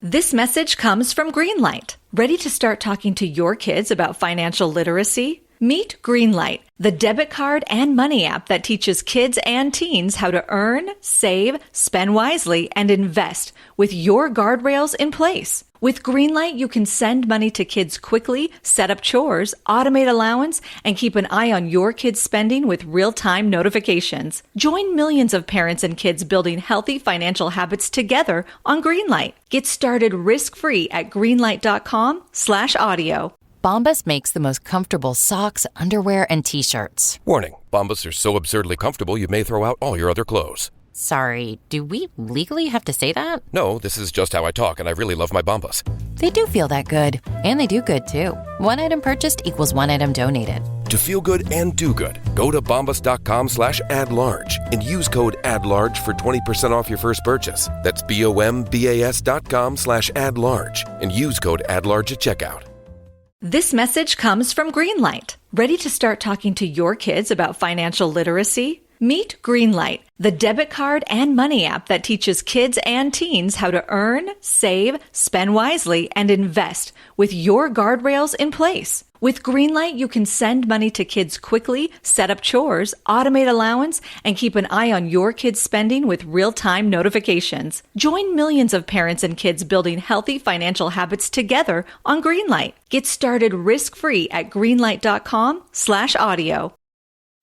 This message comes from Greenlight. Ready to start talking to your kids about financial literacy? Meet Greenlight, the debit card and money app that teaches kids and teens how to earn, save, spend wisely, and invest with your guardrails in place. With Greenlight, you can send money to kids quickly, set up chores, automate allowance, and keep an eye on your kids' spending with real-time notifications. Join millions of parents and kids building healthy financial habits together on Greenlight. Get started risk-free at greenlight.com/audio. Bombas makes the most comfortable socks, underwear, and T-shirts. Warning, Bombas are so absurdly comfortable you may throw out all your other clothes. Sorry, do we legally have to say that? No, this is just how I talk, and I really love my Bombas. They do feel that good. And they do good, too. One item purchased equals one item donated. To feel good and do good, go to bombas.com/add-large and use code add-large for 20% off your first purchase. That's bombas.com/add-large and use code add-large at checkout. This message comes from Greenlight. Ready to start talking to your kids about financial literacy? Meet Greenlight, the debit card and money app that teaches kids and teens how to earn, save, spend wisely, and invest with your guardrails in place. With Greenlight, you can send money to kids quickly, set up chores, automate allowance, and keep an eye on your kids' spending with real-time notifications. Join millions of parents and kids building healthy financial habits together on Greenlight. Get started risk-free at greenlight.com/audio.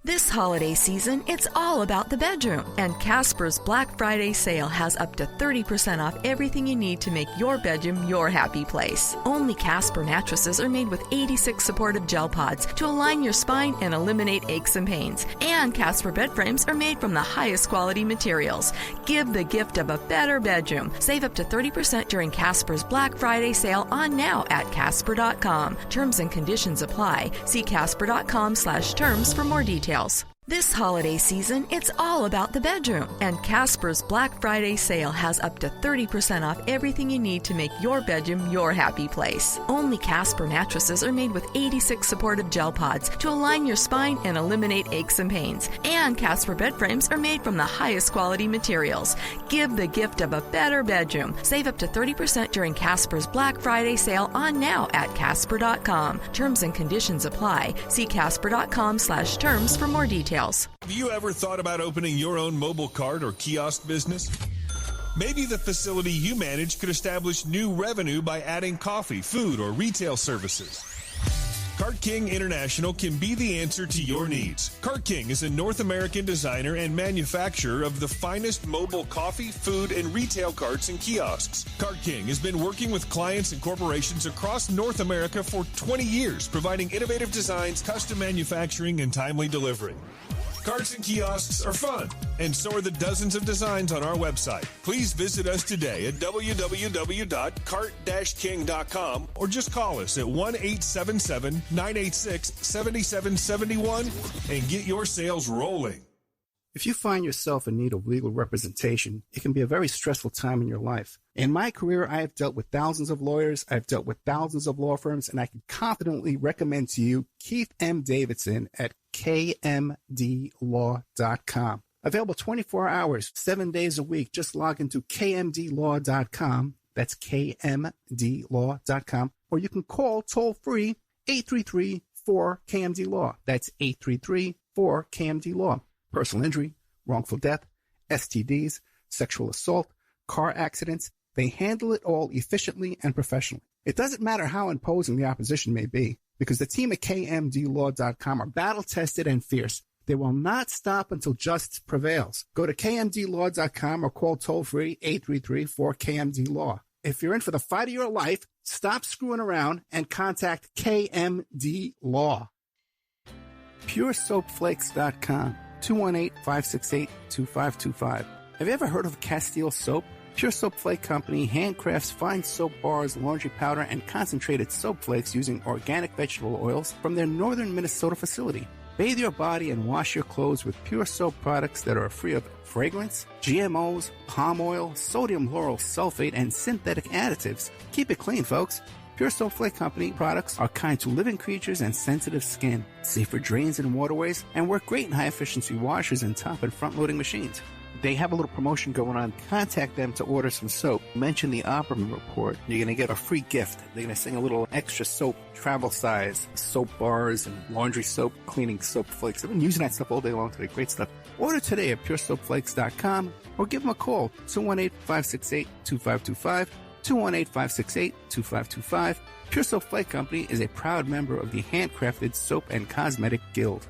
This holiday season, it's all about the bedroom. And Casper's Black Friday sale has up to 30% off everything you need to make your bedroom your happy place. Only Casper mattresses are made with 86 supportive gel pods to align your spine and eliminate aches and pains. And Casper bed frames are made from the highest quality materials. Give the gift of a better bedroom. Save up to 30% during Casper's Black Friday sale on now at Casper.com. Terms and conditions apply. See Casper.com/terms for more details. This holiday season, it's all about the bedroom. And Casper's Black Friday sale has up to 30% off everything you need to make your bedroom your happy place. Only Casper mattresses are made with 86 supportive gel pods to align your spine and eliminate aches and pains. And Casper bed frames are made from the highest quality materials. Give the gift of a better bedroom. Save up to 30% during Casper's Black Friday sale on now at Casper.com. Terms and conditions apply. See Casper.com/terms for more details. Have you ever thought about opening your own mobile cart or kiosk business? Maybe the facility you manage could establish new revenue by adding coffee, food, or retail services. Cart King International can be the answer to your needs. Cart King is a North American designer and manufacturer of the finest mobile coffee, food, and retail carts and kiosks. Cart King has been working with clients and corporations across North America for 20 years, providing innovative designs, custom manufacturing, and timely delivery. Carts and kiosks are fun, and so are the dozens of designs on our website. Please visit us today at www.cart-king.com or just call us at 1-877-986-7771 and get your sales rolling. If you find yourself in need of legal representation, it can be a very stressful time in your life. In my career, I have dealt with thousands of lawyers, I've dealt with thousands of law firms, and I can confidently recommend to you Keith M. Davidson at kmdlaw.com. Available 24 hours, 7 days a week. Just log into kmdlaw.com. That's kmdlaw.com. Or you can call toll-free 833-4KMD-LAW. That's 833-4KMD-LAW. Personal injury, wrongful death, STDs, sexual assault, car accidents. They handle it all efficiently and professionally. It doesn't matter how imposing the opposition may be, because the team at kmdlaw.com are battle-tested and fierce. They will not stop until justice prevails. Go to kmdlaw.com or call toll-free 833-4KMD-LAW. If you're in for the fight of your life, stop screwing around and contact KMD Law. PureSoapFlakes.com, 218-568-2525. Have you ever heard of Castile Soap? Pure Soap Flake Company handcrafts fine soap bars, laundry powder, and concentrated soap flakes using organic vegetable oils from their northern Minnesota facility. Bathe your body and wash your clothes with Pure Soap products that are free of fragrance, GMOs, palm oil, sodium lauryl sulfate, and synthetic additives. Keep it clean, folks. Pure Soap Flake Company products are kind to living creatures and sensitive skin, safe for drains and waterways, and work great in high-efficiency washers and top and front-loading machines. They have a little promotion going on. Contact them to order some soap. Mention the Opperman Report. You're going to get a free gift. They're going to send a little extra soap, travel size, soap bars and laundry soap, cleaning soap flakes. I've been using that stuff all day long today. Great stuff. Order today at puresoapflakes.com or give them a call, 218-568-2525, 218-568-2525. Pure Soap Flake Company is a proud member of the Handcrafted Soap and Cosmetic Guild.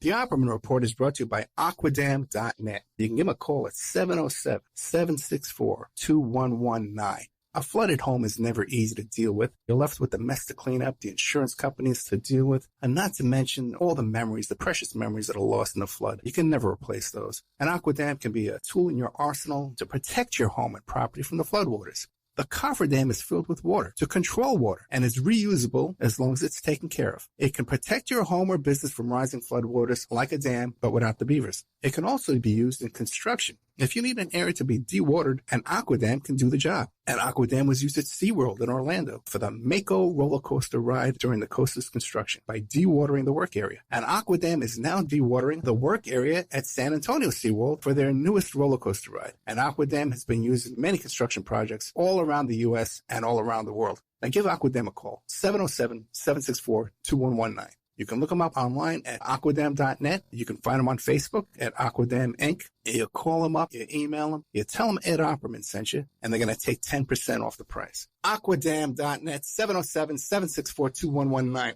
The Opperman Report is brought to you by Aquadam.net. You can give them a call at 707-764-2119. A flooded home is never easy to deal with. You're left with the mess to clean up, the insurance companies to deal with, and not to mention all the memories, the precious memories that are lost in the flood. You can never replace those. And Aquadam can be a tool in your arsenal to protect your home and property from the floodwaters. The cofferdam is filled with water to control water and is reusable as long as it's taken care of. It can protect your home or business from rising floodwaters like a dam, but without the beavers. It can also be used in construction. If you need an area to be dewatered, an Aquadam can do the job. An Aquadam was used at SeaWorld in Orlando for the Mako roller coaster ride during the coaster's construction by dewatering the work area. An Aquadam is now dewatering the work area at San Antonio SeaWorld for their newest roller coaster ride. An Aquadam has been used in many construction projects all around the U.S. and all around the world. Now give Aquadam a call, 707-764-2119. You can look them up online at aquadam.net. You can find them on Facebook at Aquadam Inc. You call them up, you email them, you tell them Ed Opperman sent you, and they're going to take 10% off the price. Aquadam.net, 707-764-2119.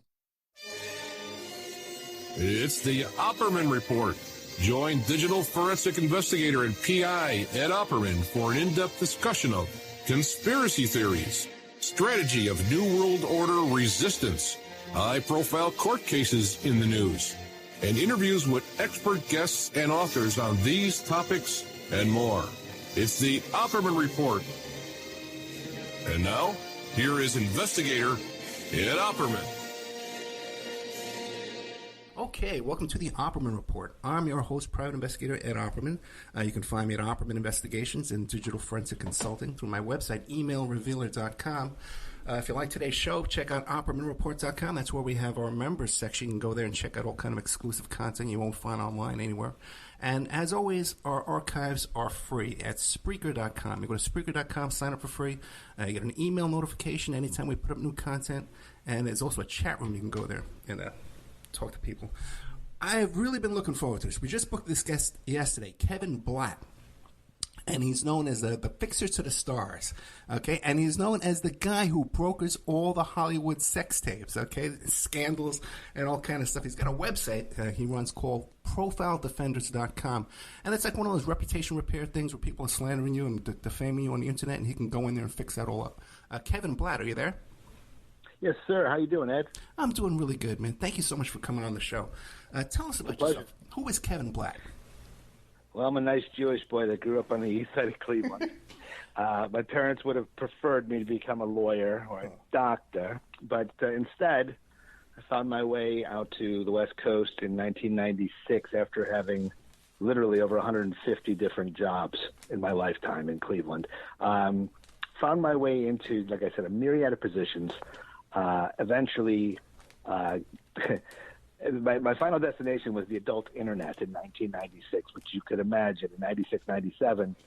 It's the Opperman Report. Join digital forensic investigator and PI Ed Opperman for an in-depth discussion of conspiracy theories, strategy of New World Order resistance, high-profile court cases in the news, and interviews with expert guests and authors on these topics and more. It's the Opperman Report. And now, here is investigator Ed Opperman. Okay, welcome to the Opperman Report. I'm your host, private investigator Ed Opperman. You can find me at Opperman Investigations and Digital Forensic Consulting through my website, emailrevealer.com. If you like today's show, check out OppermanReport.com. That's where we have our members section. You can go there and check out all kind of exclusive content you won't find online anywhere. And as always, our archives are free at Spreaker.com. You go to Spreaker.com, sign up for free. You get an email notification anytime we put up new content. And there's also a chat room. You can go there and talk to people. I've really been looking forward to this. We just booked this guest yesterday, Kevin Blatt. And he's known as the fixer to the stars, okay? And he's known as the guy who brokers all the Hollywood sex tapes, okay? Scandals and all kind of stuff. He's got a website he runs called ProfileDefenders.com. And it's like one of those reputation repair things where people are slandering you and defaming you on the internet, and he can go in there and fix that all up. Kevin Blatt, are you there? Yes, sir. How you doing, Ed? I'm doing really good, man. Thank you so much for coming on the show. Tell us about yourself. Who is Kevin Blatt? Well, I'm a nice Jewish boy that grew up on the east side of Cleveland. My parents would have preferred me to become a lawyer or a doctor, but instead I found my way out to the West Coast in 1996 after having literally over 150 different jobs in my lifetime in Cleveland. Found my way into, like I said, a myriad of positions. Eventually, my final destination was the adult internet in 1996, which you could imagine. In 96, 97,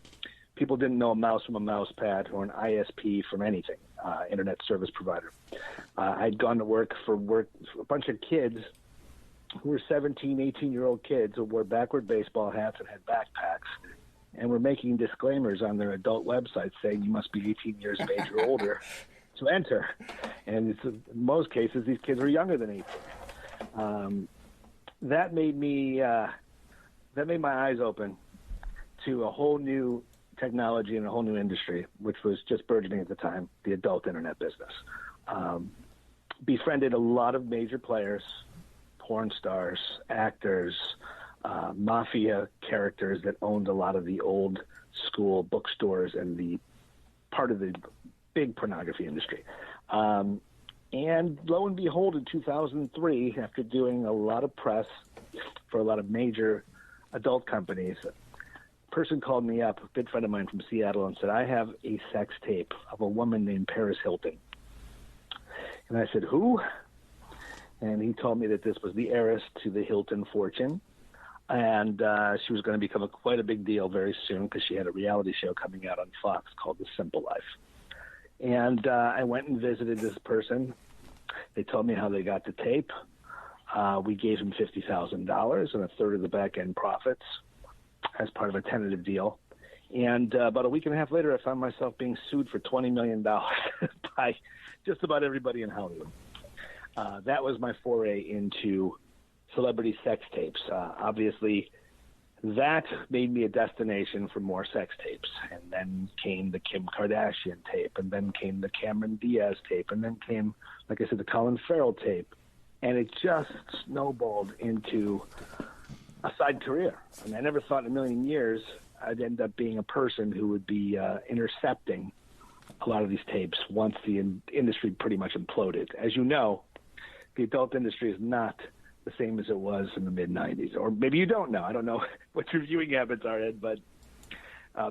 people didn't know a mouse from a mouse pad or an ISP from anything, internet service provider. I'd gone to work for a bunch of kids who were 17, 18-year-old kids who wore backward baseball hats and had backpacks and were making disclaimers on their adult websites saying you must be 18 years of age or older to enter. And in most cases, these kids were younger than 18. That made my eyes open to a whole new technology and a whole new industry, which was just burgeoning at the time, the adult internet business. Befriended a lot of major players, porn stars, actors, mafia characters that owned a lot of the old school bookstores and the part of the big pornography industry. And lo and behold, in 2003, after doing a lot of press for a lot of major adult companies, a person called me up, a good friend of mine from Seattle, and said, I have a sex tape of a woman named Paris Hilton. And I said, who? And he told me that this was the heiress to the Hilton fortune. And she was going to become quite a big deal very soon because she had a reality show coming out on Fox called The Simple Life. And I went and visited this person. They told me how they got the tape. We gave him $50,000 and a third of the back-end profits as part of a tentative deal. And about a week and a half later, I found myself being sued for $20 million by just about everybody in Hollywood. That was my foray into celebrity sex tapes. Obviously, that made me a destination for more sex tapes. And then came the Kim Kardashian tape, and then came the Cameron Diaz tape, and then came, like I said, the Colin Farrell tape. And it just snowballed into a side career. And I never thought in a million years I'd end up being a person who would be intercepting a lot of these tapes once the industry pretty much imploded. As you know, the adult industry is not the same as it was in the mid-'90s. Or maybe you don't know. I don't know what your viewing habits are, Ed, but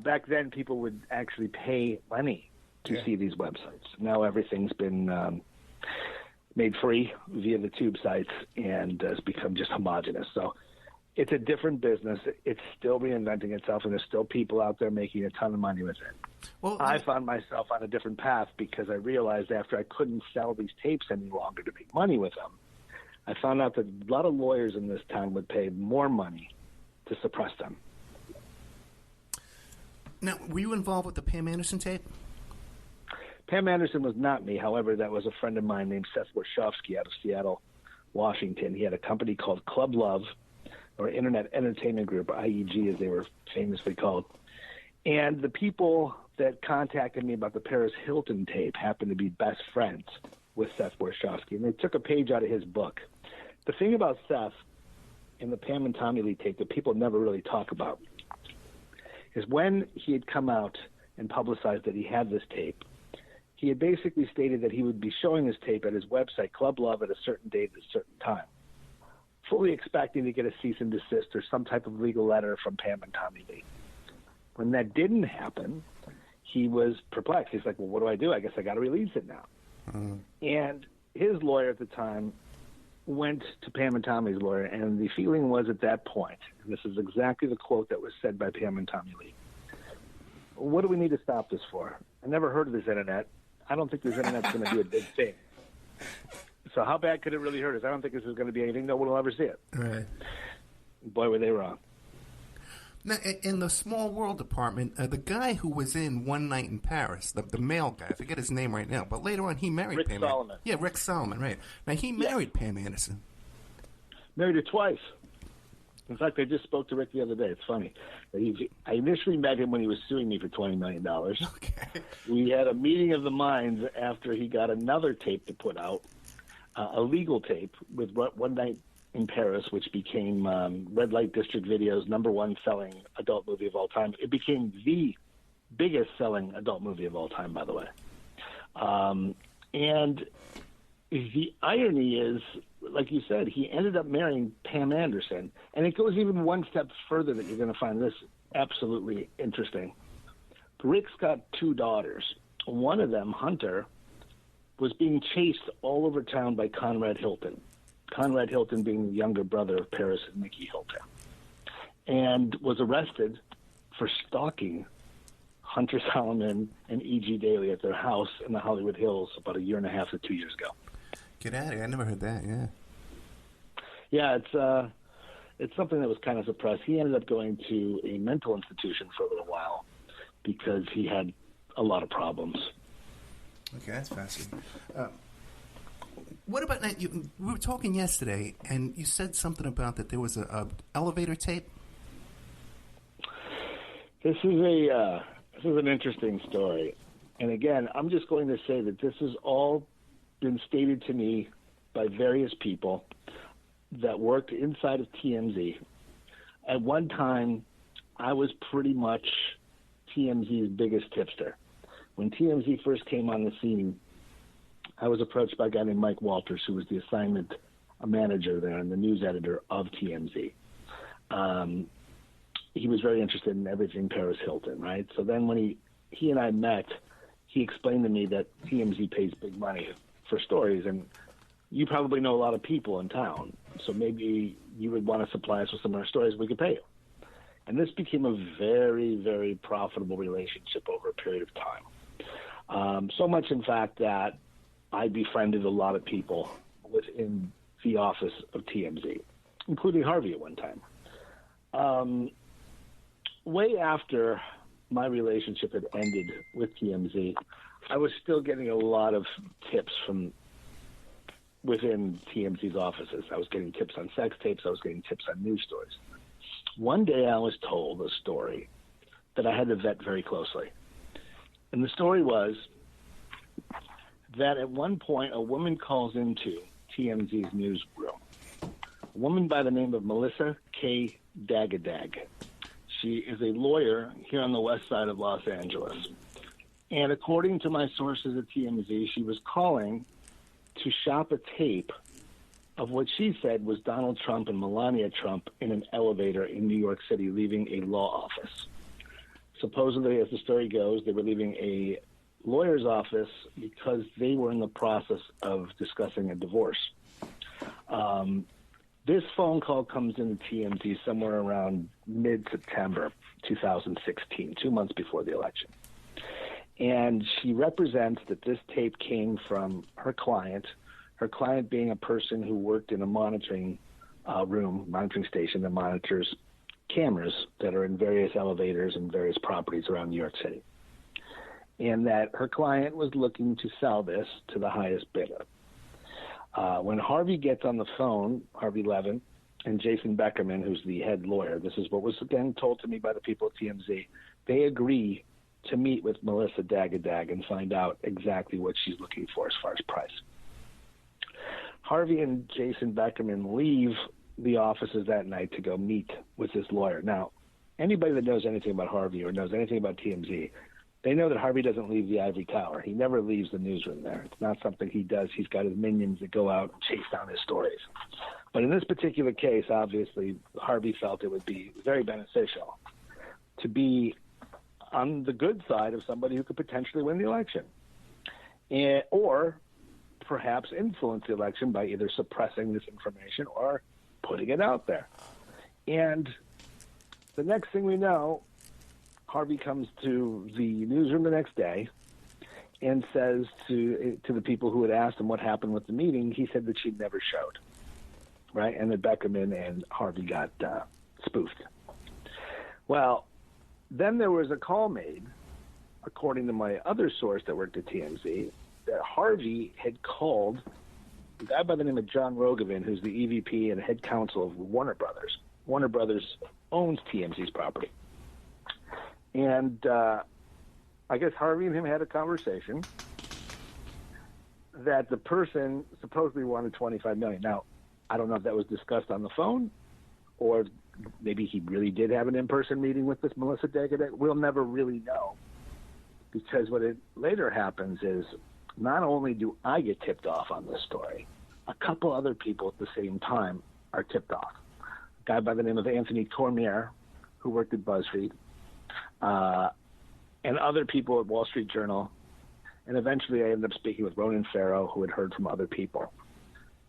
back then people would actually pay money to see these websites. Now everything's been made free via the tube sites and has become just homogenous. So it's a different business. It's still reinventing itself, and there's still people out there making a ton of money with it. Well, I found myself on a different path because I realized after I couldn't sell these tapes any longer to make money with them, I found out that a lot of lawyers in this town would pay more money to suppress them. Now, were you involved with the Pam Anderson tape? Pam Anderson was not me. However, that was a friend of mine named Seth Warshawski out of Seattle, Washington. He had a company called Club Love, or Internet Entertainment Group, IEG as they were famously called. And the people that contacted me about the Paris Hilton tape happened to be best friends with Seth Warshawski, and they took a page out of his book. The thing about Seth in the Pam and Tommy Lee tape that people never really talk about is when he had come out and publicized that he had this tape, he had basically stated that he would be showing this tape at his website, Club Love, at a certain date at a certain time, fully expecting to get a cease and desist or some type of legal letter from Pam and Tommy Lee. When that didn't happen, he was perplexed. He's like, well, what do I do? I guess I got to release it now. And his lawyer at the time went to Pam and Tommy's lawyer, and the feeling was at that point, and this is exactly the quote that was said by Pam and Tommy Lee, what do we need to stop this for? I never heard of this internet. I don't think this internet's going to be a big thing. So how bad could it really hurt us? I don't think this is going to be anything. No one will ever see it. Right. Boy, were they wrong. Now, in the Small World department, the guy who was in One Night in Paris, the male guy, I forget his name right now, but later on he married Rick Pam Solomon. Yeah, Rick Solomon, right. Now, he married Pam Anderson. Married her twice. In fact, I just spoke to Rick the other day. It's funny. I initially met him when he was suing me for $20 million. Okay. We had a meeting of the minds after he got another tape to put out, a legal tape with One Night in Paris, which became Red Light District Video's #1 selling adult movie of all time. It became the biggest selling adult movie of all time, by the way. And the irony is, like you said, he ended up marrying Pam Anderson. And it goes even one step further that you're going to find this absolutely interesting. Rick's got 2 daughters. One of them, Hunter, was being chased all over town by Conrad Hilton. Conrad Hilton being the younger brother of Paris and Nikki Hilton, and was arrested for stalking Hunter Solomon and E.G. Daly at their house in the Hollywood Hills about 1.5 years to 2 years ago. Get out of here. I never heard that, yeah. Yeah, it's something that was kind of suppressed. He ended up going to a mental institution for a little while because he had a lot of problems. Okay, that's fascinating. What about that? We were talking yesterday, and you said something about that there was a elevator tape. This is an interesting story, and again, I'm just going to say that this has all been stated to me by various people that worked inside of TMZ. At one time, I was pretty much TMZ's biggest tipster. When TMZ first came on the scene, I was approached by a guy named Mike Walters, who was the assignment manager there and the news editor of TMZ. He was very interested in everything Paris Hilton, right? So then when he and I met, he explained to me that TMZ pays big money for stories, and you probably know a lot of people in town, so maybe you would want to supply us with some of our stories, we could pay you. And this became a very, very profitable relationship over a period of time. So much, in fact, that I befriended a lot of people within the office of TMZ, including Harvey at one time. Way after my relationship had ended with TMZ, I was still getting a lot of tips from within TMZ's offices. I was getting tips on sex tapes. I was getting tips on news stories. One day I was told a story that I had to vet very closely. And the story was that at one point a woman calls into TMZ's newsroom, a woman by the name of Melissa K. Dagadag. She is a lawyer here on the west side of Los Angeles. And according to my sources at TMZ, she was calling to shop a tape of what she said was Donald Trump and Melania Trump in an elevator in New York City leaving a law office. Supposedly, as the story goes, they were leaving a lawyer's office because they were in the process of discussing a divorce. This phone call comes into TMZ somewhere around mid-September 2016, 2 months before the election. And she represents that this tape came from her client being a person who worked in a monitoring station that monitors cameras that are in various elevators and various properties around New York City. And that her client was looking to sell this to the highest bidder. When Harvey gets on the phone, Harvey Levin, and Jason Beckerman, who's the head lawyer, this is what was again told to me by the people at TMZ, they agree to meet with Melissa Dagadag and find out exactly what she's looking for as far as price. Harvey and Jason Beckerman leave the offices that night to go meet with this lawyer. Now, anybody that knows anything about Harvey or knows anything about TMZ, they know that Harvey doesn't leave the ivory tower. He never leaves the newsroom there. It's not something he does. He's got his minions that go out and chase down his stories. But in this particular case, obviously, Harvey felt it would be very beneficial to be on the good side of somebody who could potentially win the election, or perhaps influence the election by either suppressing this information or putting it out there. And the next thing we know, Harvey comes to the newsroom the next day and says to the people who had asked him what happened with the meeting, he said that she never showed, right? And that Beckerman and Harvey got spoofed. Well, then there was a call made, according to my other source that worked at TMZ, that Harvey had called a guy by the name of John Rogovin, who's the EVP and head counsel of Warner Brothers. Warner Brothers owns TMZ's property. And I guess Harvey and him had a conversation that the person supposedly wanted $25 million. Now, I don't know if that was discussed on the phone or maybe he really did have an in-person meeting with this Melissa Dagadag. We'll never really know, because what it later happens is not only do I get tipped off on this story, a couple other people at the same time are tipped off. A guy by the name of Anthony Cormier, who worked at BuzzFeed, and other people at Wall Street Journal. And eventually I ended up speaking with Ronan Farrow, who had heard from other people.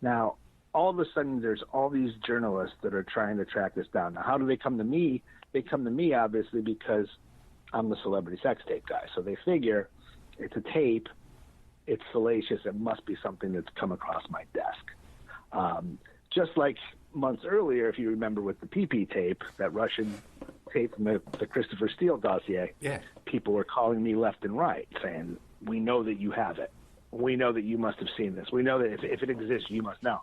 Now, all of a sudden, there's all these journalists that are trying to track this down. Now, how do they come to me? They come to me, obviously, because I'm the celebrity sex tape guy. So they figure it's a tape, it's salacious, it must be something that's come across my desk. Just like months earlier, if you remember with the PP tape, that Russian tape from the Christopher Steele dossier, people were calling me left and right saying, we know that you have it. We know that you must have seen this. We know that if it exists, you must know.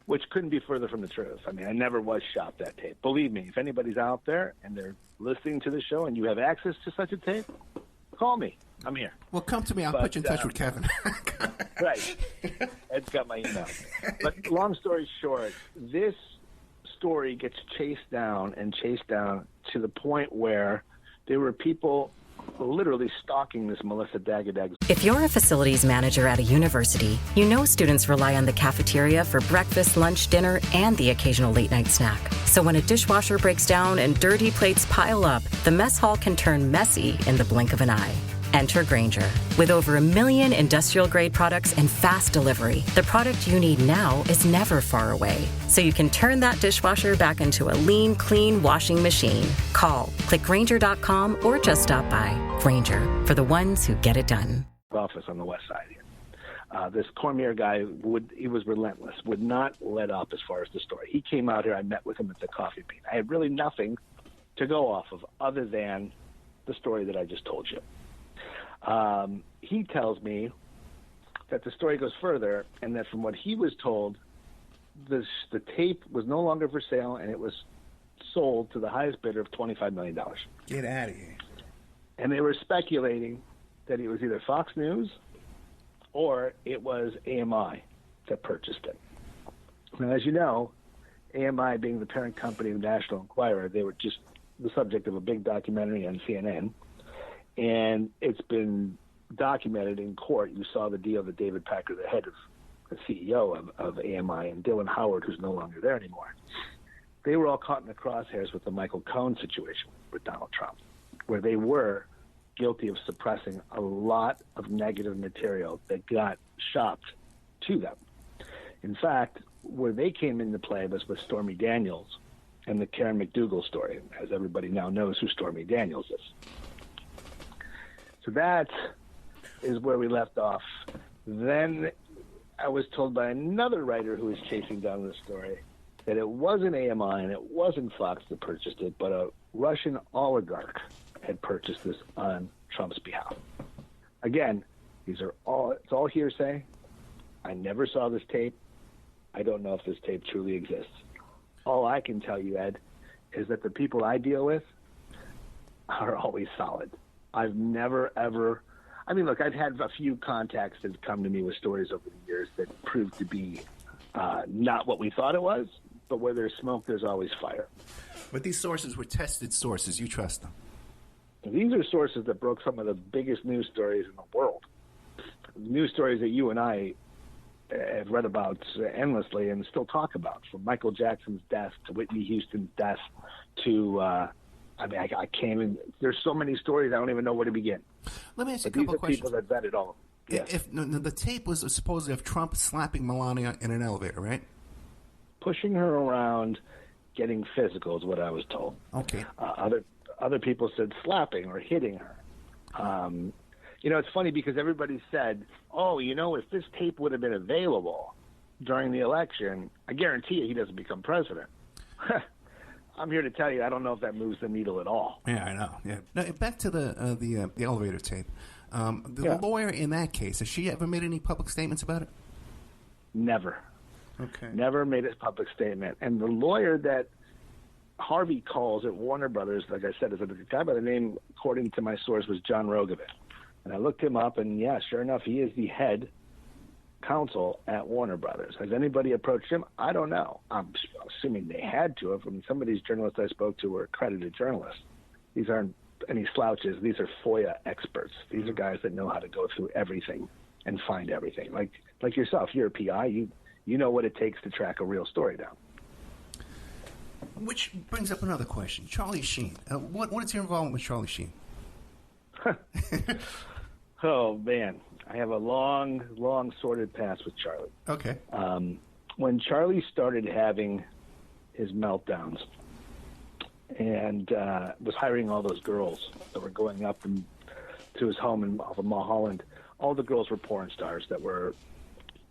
Which couldn't be further from the truth. I mean, I never was shopped that tape. Believe me, if anybody's out there and they're listening to the show and you have access to such a tape, call me. I'm here. Well, come to me. I'll put you in touch with Kevin. Right. Ed's got my email. But long story short, this story gets chased down to the point where there were people literally stalking this Melissa Dagadag. If you're a facilities manager at a university, you know students rely on the cafeteria for breakfast, lunch, dinner, and the occasional late-night snack. So when a dishwasher breaks down and dirty plates pile up, the mess hall can turn messy in the blink of an eye. Enter Grainger. With over 1 million industrial-grade products and fast delivery, the product you need now is never far away. So you can turn that dishwasher back into a lean, clean washing machine. Call, click Grainger.com, or just stop by. Grainger, for the ones who get it done. Office on the west side here. This Cormier guy, he was relentless, would not let up as far as the story. He came out here, I met with him at the coffee bean. I had really nothing to go off of other than the story that I just told you. He tells me that the story goes further, and that from what he was told, the tape was no longer for sale, and it was sold to the highest bidder of $25 million. Get out of here. And they were speculating that it was either Fox News or it was AMI that purchased it. Now, as you know, AMI being the parent company of National Enquirer, they were just the subject of a big documentary on CNN, and it's been documented in court. You saw the deal that David Packer, the head of the CEO of AMI, and Dylan Howard, who's no longer there anymore, they were all caught in the crosshairs with the Michael Cohen situation with Donald Trump, where they were guilty of suppressing a lot of negative material that got shopped to them. In fact, where they came into play was with Stormy Daniels and the Karen McDougal story, as everybody now knows who Stormy Daniels is. So that is where we left off. Then I was told by another writer who was chasing down the story that it wasn't AMI and it wasn't Fox that purchased it, but a Russian oligarch had purchased this on Trump's behalf. Again, it's all hearsay. I never saw this tape. I don't know if this tape truly exists. All I can tell you, Ed, is that the people I deal with are always solid. I've never, ever... I mean, look, I've had a few contacts that have come to me with stories over the years that proved to be not what we thought it was, but where there's smoke, there's always fire. But these sources were tested sources. You trust them. These are sources that broke some of the biggest news stories in the world. News stories that you and I have read about endlessly and still talk about, from Michael Jackson's death to Whitney Houston's death to, I can't even, there's so many stories I don't even know where to begin. Let me ask you a couple of questions. These are people that vet it all. Yes. If the tape was supposedly of Trump slapping Melania in an elevator, right? Pushing her around, getting physical is what I was told. Okay. Other people said slapping or hitting her. It's funny because everybody said, if this tape would have been available during the election, I guarantee you he doesn't become president. I'm here to tell you, I don't know if that moves the needle at all. Yeah, I know. Yeah. Now, back to the elevator tape. The lawyer in that case, has she ever made any public statements about it? Never. Okay. Never made a public statement. And the lawyer that Harvey calls at Warner Brothers, like I said, is a guy by the name, according to my source, was John Rogovich. And I looked him up, and sure enough, he is the head counsel at Warner Brothers. Has anybody approached him? I don't know. I'm assuming they had to have. I mean, some of these journalists I spoke to were accredited journalists. These aren't any slouches. These are FOIA experts. These are guys that know how to go through everything and find everything. Like yourself, you're a PI. You know what it takes to track a real story down. Which brings up another question. Charlie Sheen. What is your involvement with Charlie Sheen? Oh, man. I have a long, long sordid past with Charlie. Okay. When Charlie started having his meltdowns and was hiring all those girls that were going up to his home off of Mulholland, all the girls were porn stars that were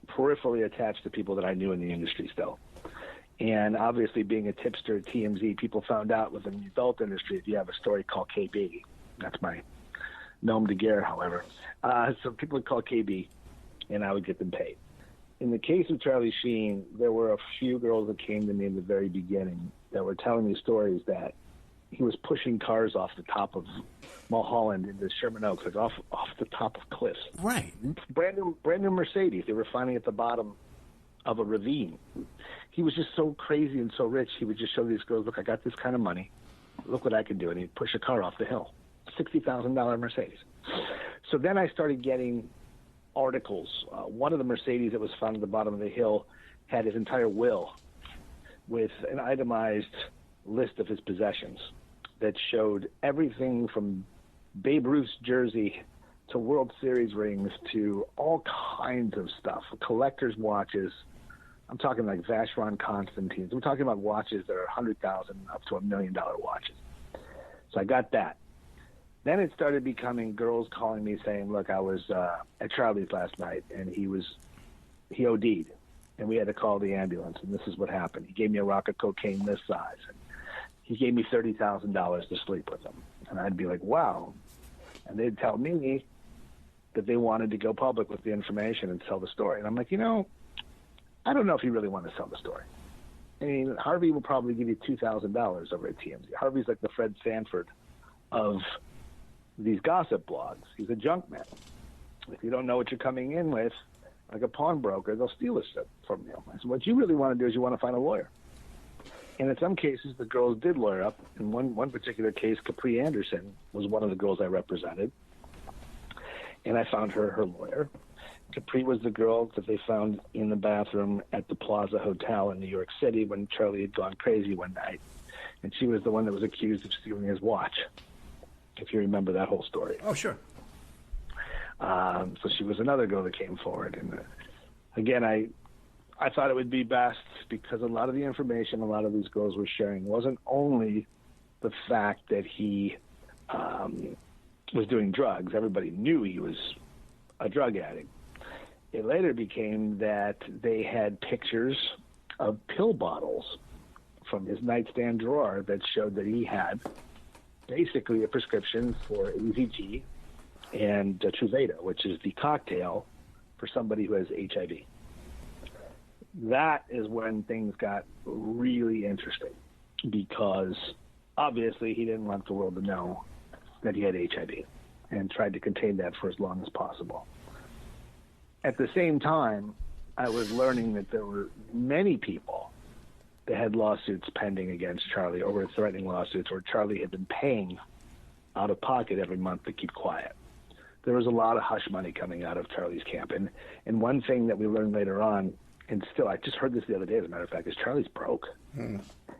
peripherally attached to people that I knew in the industry still. And obviously, being a tipster at TMZ, people found out within the adult industry if you have a story called KB. That's my nom de guerre, however. So people would call KB, and I would get them paid. In the case of Charlie Sheen, there were a few girls that came to me in the very beginning that were telling me stories that he was pushing cars off the top of Mulholland into Sherman Oaks, like off the top of cliffs. Right. Brand new Mercedes. They were finding at the bottom of a ravine. He was just so crazy and so rich. He would just show these girls, look, I got this kind of money. Look what I can do. And he'd push a car off the hill. $60,000 Mercedes. So then I started getting articles. One of the Mercedes that was found at the bottom of the hill had his entire will with an itemized list of his possessions that showed everything from Babe Ruth's jersey to World Series rings to all kinds of stuff, collector's watches. I'm talking like Vacheron Constantines. We're talking about watches that are $100,000 up to $1 million watches. So I got that. Then it started becoming girls calling me saying, look, I was at Charlie's last night, and he OD'd, and we had to call the ambulance, and this is what happened. He gave me a rock of cocaine this size, and he gave me $30,000 to sleep with him. And I'd be like, wow. And they'd tell me that they wanted to go public with the information and tell the story. And I'm like, I don't know if you really want to sell the story. I mean, Harvey will probably give you $2,000 over at TMZ. Harvey's like the Fred Sanford of these gossip blogs. He's a junk man. If you don't know what you're coming in with, like a pawnbroker, they'll steal this shit from you. So what you really want to do is you want to find a lawyer. And in some cases, the girls did lawyer up. In one particular case, Capri Anderson was one of the girls I represented. And I found her lawyer. Capri was the girl that they found in the bathroom at the Plaza Hotel in New York City when Charlie had gone crazy one night. And she was the one that was accused of stealing his watch, if you remember that whole story. Oh, sure. So she was another girl that came forward. And again, I thought it would be best because a lot of the information a lot of these girls were sharing wasn't only the fact that he was doing drugs. Everybody knew he was a drug addict. It later became that they had pictures of pill bottles from his nightstand drawer that showed that he had basically a prescription for EZT and Truvada, which is the cocktail for somebody who has HIV. That is when things got really interesting because obviously he didn't want the world to know that he had HIV and tried to contain that for as long as possible. At the same time, I was learning that there were many people that had lawsuits pending against Charlie or were threatening lawsuits, or Charlie had been paying out of pocket every month to keep quiet. There was a lot of hush money coming out of Charlie's camp. And one thing that we learned later on, and still I just heard this the other day as a matter of fact, is Charlie's broke.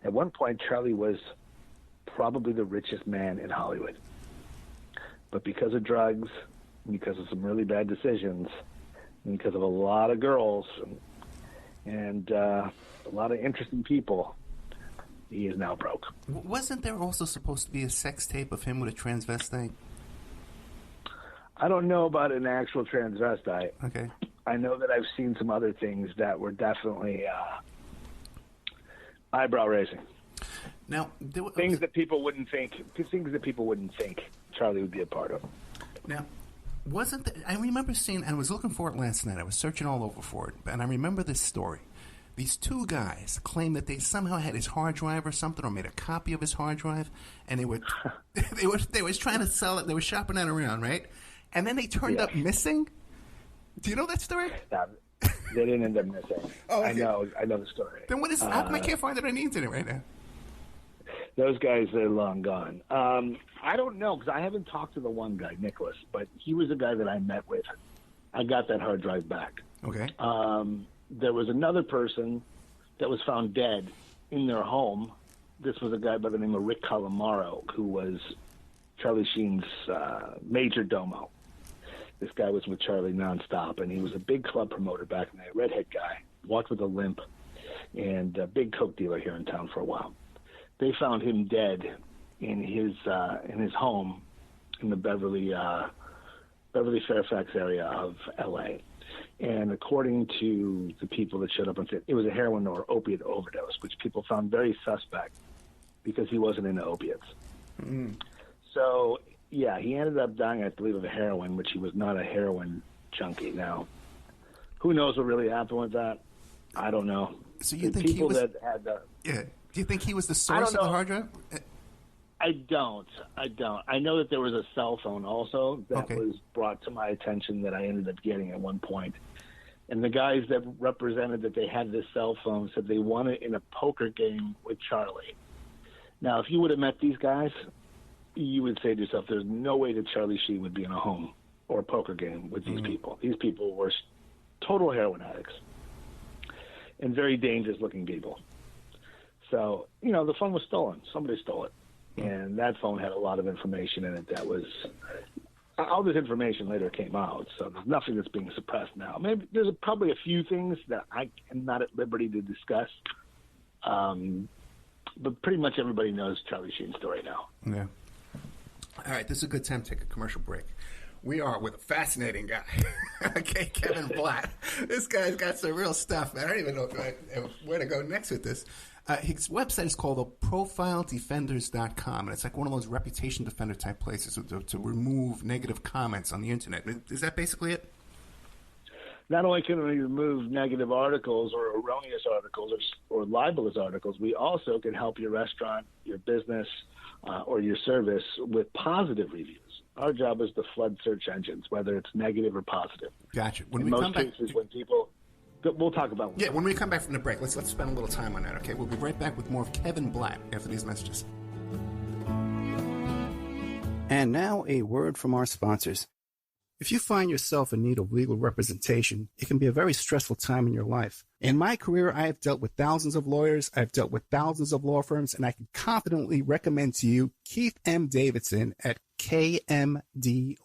At one point, Charlie was probably the richest man in Hollywood. But because of drugs, because of some really bad decisions, and because of a lot of girls and a lot of interesting people, he is now broke. Wasn't there also supposed to be a sex tape of him with a transvestite? I don't know about an actual transvestite. Okay. I know that I've seen some other things that were definitely eyebrow raising. Now, things that people wouldn't think Charlie would be a part of. Now, I remember seeing, I was looking for it last night. I was searching all over for it, and I remember this story. These two guys claimed that they somehow had his hard drive or something, or made a copy of his hard drive, and they were trying to sell it. They were shopping it around, right? And then they turned up missing. Do you know that story? No, they didn't end up missing. Oh, okay. I know the story. Then what is? How come I can't find it on the internet right now? Those guys are long gone. I don't know because I haven't talked to the one guy, Nicholas, but he was a guy that I met with. I got that hard drive back. Okay. There was another person that was found dead in their home. This was a guy by the name of Rick Calamaro, who was Charlie Sheen's major domo. This guy was with Charlie nonstop, and he was a big club promoter back in the day, redhead guy, walked with a limp, and a big coke dealer here in town for a while. They found him dead in his home in the Beverly Fairfax area of L.A. And according to the people that showed up and said it was a heroin or opiate overdose, which people found very suspect because he wasn't into opiates. Mm-hmm. So, yeah, he ended up dying, I believe, of heroin, which he was not a heroin junkie. Now, who knows what really happened with that? I don't know. So you think people he was? That had the, yeah. Do you think he was the source of the hard drive? I don't. I know that there was a cell phone also that was brought to my attention that I ended up getting at one point. And the guys that represented that they had this cell phone said they won it in a poker game with Charlie. Now, if you would have met these guys, you would say to yourself, there's no way that Charlie Sheen would be in a home or a poker game with these people. These people were total heroin addicts and very dangerous-looking people. So, the phone was stolen. Somebody stole it. And that phone had a lot of information in it that was all this information later came out, so there's nothing that's being suppressed now. Maybe there's probably a few things that I am not at liberty to discuss, but pretty much everybody knows Charlie Sheen's story now. Yeah. All right, this is a good time to take a commercial break. We are with a fascinating guy, okay, Kevin Blatt. This guy's got some real stuff, man. I don't even know where to go next with this. His website is called profiledefenders.com, and it's like one of those reputation defender type places to remove negative comments on the internet. Is that basically it? Not only can we remove negative articles or erroneous articles or libelous articles, we also can help your restaurant, your business, or your service with positive reviews. Our job is to flood search engines, whether it's negative or positive. Gotcha. In most cases, when people... We'll talk about it. Yeah, when we come back from the break, let's spend a little time on that, okay? We'll be right back with more of Kevin Blatt after these messages. And now a word from our sponsors. If you find yourself in need of legal representation, it can be a very stressful time in your life. In my career, I have dealt with thousands of lawyers, I've dealt with thousands of law firms, and I can confidently recommend to you Keith M. Davidson at kmdlaw.com.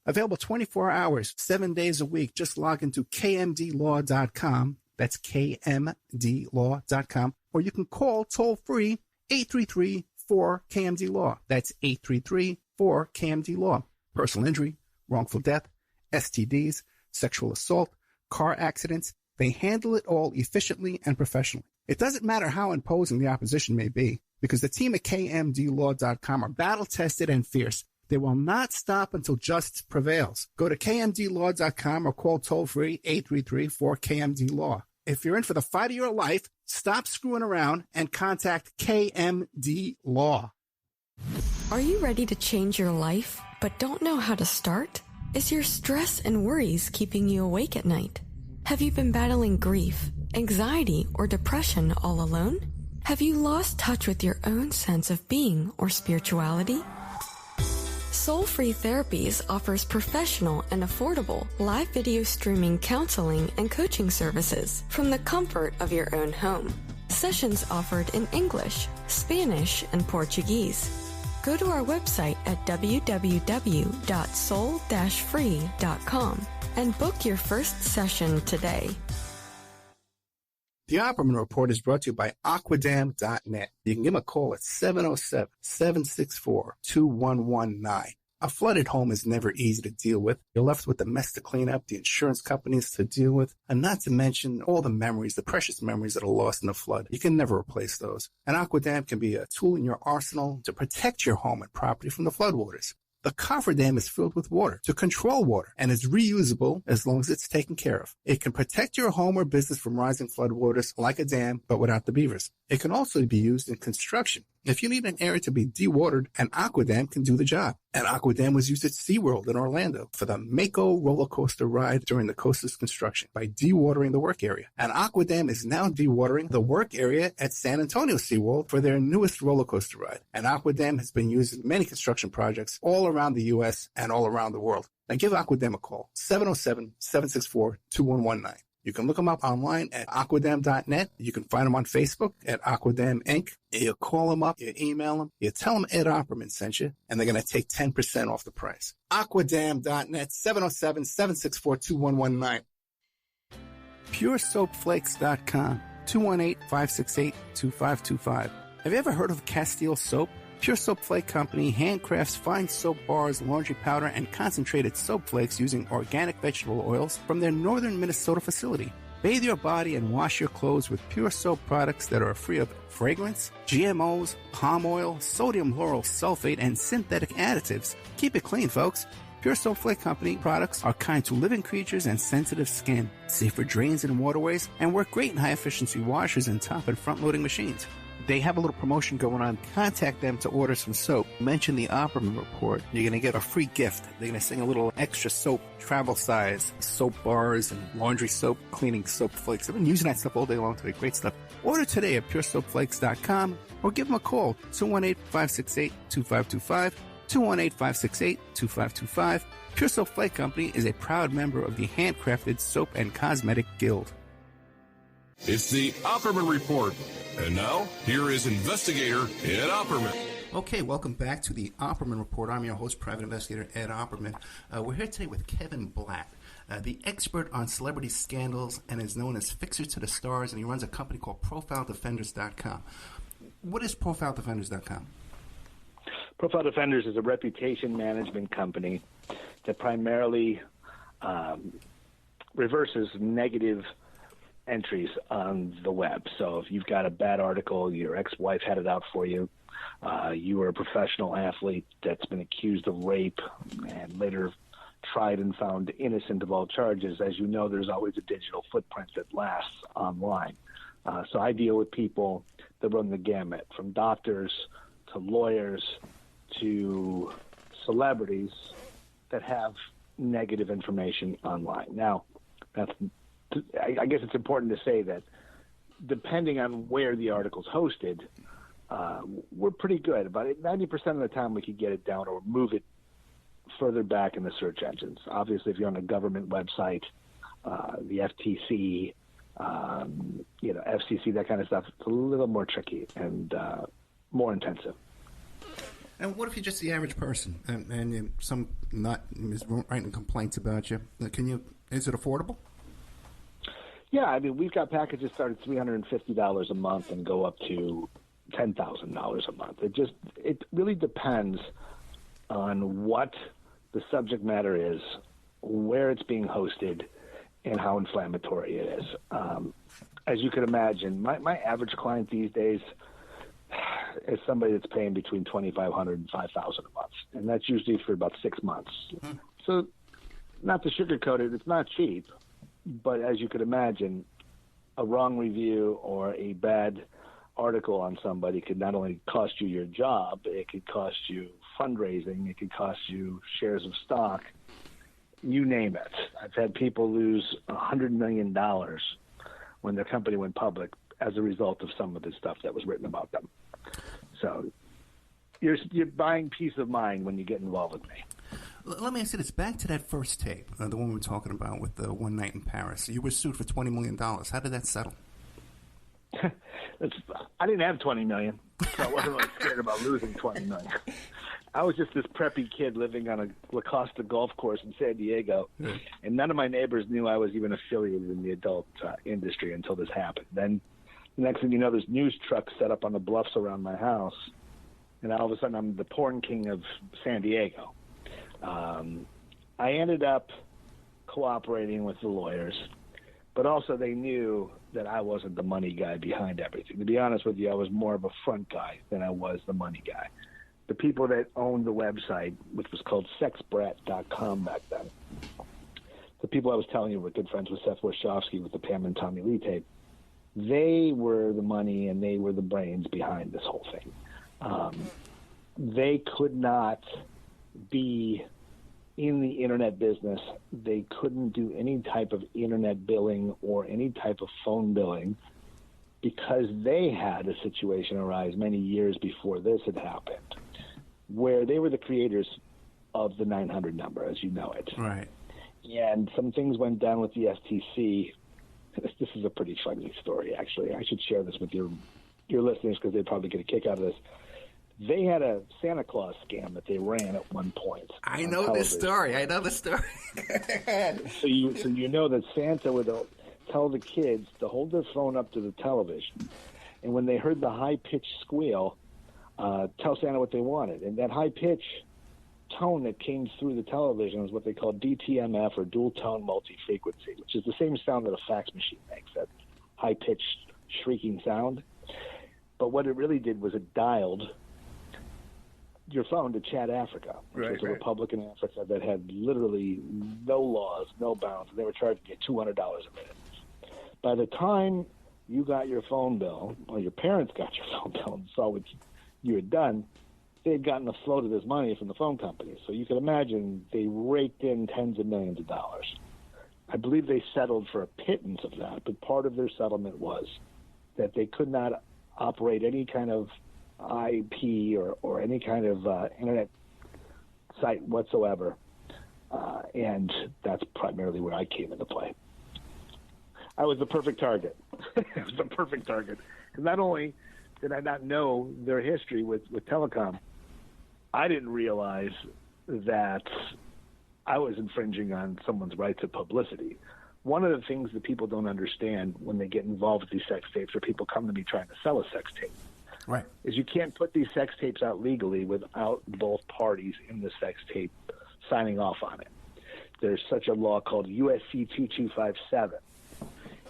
Available 24 hours, 7 days a week. Just log into kmdlaw.com. That's kmdlaw.com. Or you can call toll-free 833-4KMD-LAW. That's 833-4KMD-LAW. Personal injury, wrongful death, STDs, sexual assault, car accidents. They handle it all efficiently and professionally. It doesn't matter how imposing the opposition may be, because the team at kmdlaw.com are battle-tested and fierce. They will not stop until justice prevails. Go to kmdlaw.com or call toll-free 833-4KMD-LAW. If you're in for the fight of your life, stop screwing around and contact KMD Law. Are you ready to change your life, but don't know how to start? Is your stress and worries keeping you awake at night? Have you been battling grief, anxiety, or depression all alone? Have you lost touch with your own sense of being or spirituality? Soul Free Therapies offers professional and affordable live video streaming counseling and coaching services from the comfort of your own home. Sessions offered in English, Spanish, and Portuguese. Go to our website at www.soul-free.com and book your first session today. The Opperman Report is brought to you by Aquadam.net. You can give them a call at 707-764-2119. A flooded home is never easy to deal with. You're left with the mess to clean up, the insurance companies to deal with, and not to mention all the memories, the precious memories that are lost in the flood. You can never replace those. And Aquadam can be a tool in your arsenal to protect your home and property from the floodwaters. The cofferdam is filled with water to control water and is reusable as long as it's taken care of. It can protect your home or business from rising floodwaters like a dam, but without the beavers. It can also be used in construction. If you need an area to be dewatered, an Aquadam can do the job. An Aquadam was used at SeaWorld in Orlando for the Mako roller coaster ride during the coaster's construction by dewatering the work area. An Aquadam is now dewatering the work area at San Antonio SeaWorld for their newest roller coaster ride. An Aquadam has been used in many construction projects all around the U.S. and all around the world. Now give Aquadam a call, 707-764-2119. You can look them up online at aquadam.net. You can find them on Facebook at Aquadam Inc. You call them up, you email them, you tell them Ed Opperman sent you, and they're going to take 10% off the price. Aquadam.net, 707-764-2119. PureSoapFlakes.com, 218-568-2525. Have you ever heard of Castile Soap? Pure Soap Flake Company handcrafts fine soap bars, laundry powder, and concentrated soap flakes using organic vegetable oils from their northern Minnesota facility. Bathe your body and wash your clothes with Pure Soap products that are free of fragrance, GMOs, palm oil, sodium lauryl sulfate, and synthetic additives. Keep it clean, folks. Pure Soap Flake Company products are kind to living creatures and sensitive skin, safe for drains and waterways, and work great in high-efficiency washers and top and front-loading machines. They have a little promotion going on. Contact them to order some soap. Mention the Opperman Report. You're going to get a free gift. They're going to sing a little extra soap, travel size, soap bars and laundry soap, cleaning soap flakes. I've been using that stuff all day long today. Great stuff. Order today at puresoapflakes.com or give them a call, 218-568-2525, 218-568-2525. Pure Soap Flake Company is a proud member of the Handcrafted Soap and Cosmetic Guild. It's the Opperman Report. And now, here is investigator Ed Opperman. Okay, welcome back to the Opperman Report. I'm your host, Private Investigator Ed Opperman. We're here today with Kevin Blatt, the expert on celebrity scandals and is known as Fixer to the Stars, and he runs a company called ProfileDefenders.com. What is ProfileDefenders.com? Profile Defenders is a reputation management company that primarily reverses negative entries on the web. So if you've got a bad article, your ex-wife had it out for you, you were a professional athlete that's been accused of rape and later tried and found innocent of all charges, as you know, there's always a digital footprint that lasts online. So I deal with people that run the gamut, from doctors to lawyers to celebrities that have negative information online. Now, I guess it's important to say that depending on where the article's hosted, we're pretty good. About 90% of the time we could get it down or move it further back in the search engines. Obviously, if you're on a government website, the FTC, FCC, that kind of stuff, it's a little more tricky and more intensive. And what if you're just the average person and some nut is writing complaints about you? Is it affordable? Yeah, I mean, we've got packages start at $350 a month and go up to $10,000 a month. It really depends on what the subject matter is, where it's being hosted, and how inflammatory it is. As you can imagine, my average client these days is somebody that's paying between $2,500 and $5,000 a month, and that's usually for about 6 months. So, not to sugarcoat it, it's not cheap, but as you could imagine, a wrong review or a bad article on somebody could not only cost you your job, it could cost you fundraising, it could cost you shares of stock, you name it. I've had people lose $100 million when their company went public as a result of some of the stuff that was written about them. So you're buying peace of mind when you get involved with me. Let me ask you this. Back to that first tape, the one we were talking about with the one night in Paris. You were sued for $20 million. How did that settle? I didn't have $20 million, so I wasn't really scared about losing $20 million. I was just this preppy kid living on a La Costa golf course in San Diego, and none of my neighbors knew I was even affiliated in the adult industry until this happened. Then the next thing you know, there's news trucks set up on the bluffs around my house, and all of a sudden I'm the porn king of San Diego. I ended up cooperating with the lawyers, but also they knew that I wasn't the money guy behind everything. To be honest with you, I was more of a front guy than I was the money guy. The people that owned the website, which was called sexbrat.com back then, the people I was telling you were good friends with Seth Wachowski with the Pam and Tommy Lee tape, they were the money and they were the brains behind this whole thing. They could not be in the internet business. They couldn't do any type of internet billing or any type of phone billing because they had a situation arise many years before this had happened where they were the creators of the 900 number, as you know it. Right. And some things went down with the FTC. This is a pretty funny story, actually. I should share this with your listeners because they'd probably get a kick out of this. They had a Santa Claus scam that they ran at one point. I know this story. So you know that Santa would tell the kids to hold their phone up to the television, and when they heard the high-pitched squeal, tell Santa what they wanted. And that high-pitched tone that came through the television was what they called DTMF, or dual-tone multi-frequency, which is the same sound that a fax machine makes, that high-pitched shrieking sound. But what it really did was it dialed your phone to Chad Africa, which was a republic in Africa that had literally no laws, no bounds, and they were charging you $200 a minute. By the time you got your phone bill, or your parents got your phone bill and saw what you had done, they had gotten a float of this money from the phone company. So you can imagine they raked in tens of millions of dollars. I believe they settled for a pittance of that, but part of their settlement was that they could not operate any kind of IP or any kind of internet site whatsoever, and that's primarily where I came into play. I was the perfect target. I was the perfect target. Because not only did I not know their history with telecom? I didn't realize that I was infringing on someone's right to publicity. One of the things that people don't understand when they get involved with these sex tapes, or people come to me trying to sell a sex tape, right, is you can't put these sex tapes out legally without both parties in the sex tape signing off on it. There's such a law called USC 2257.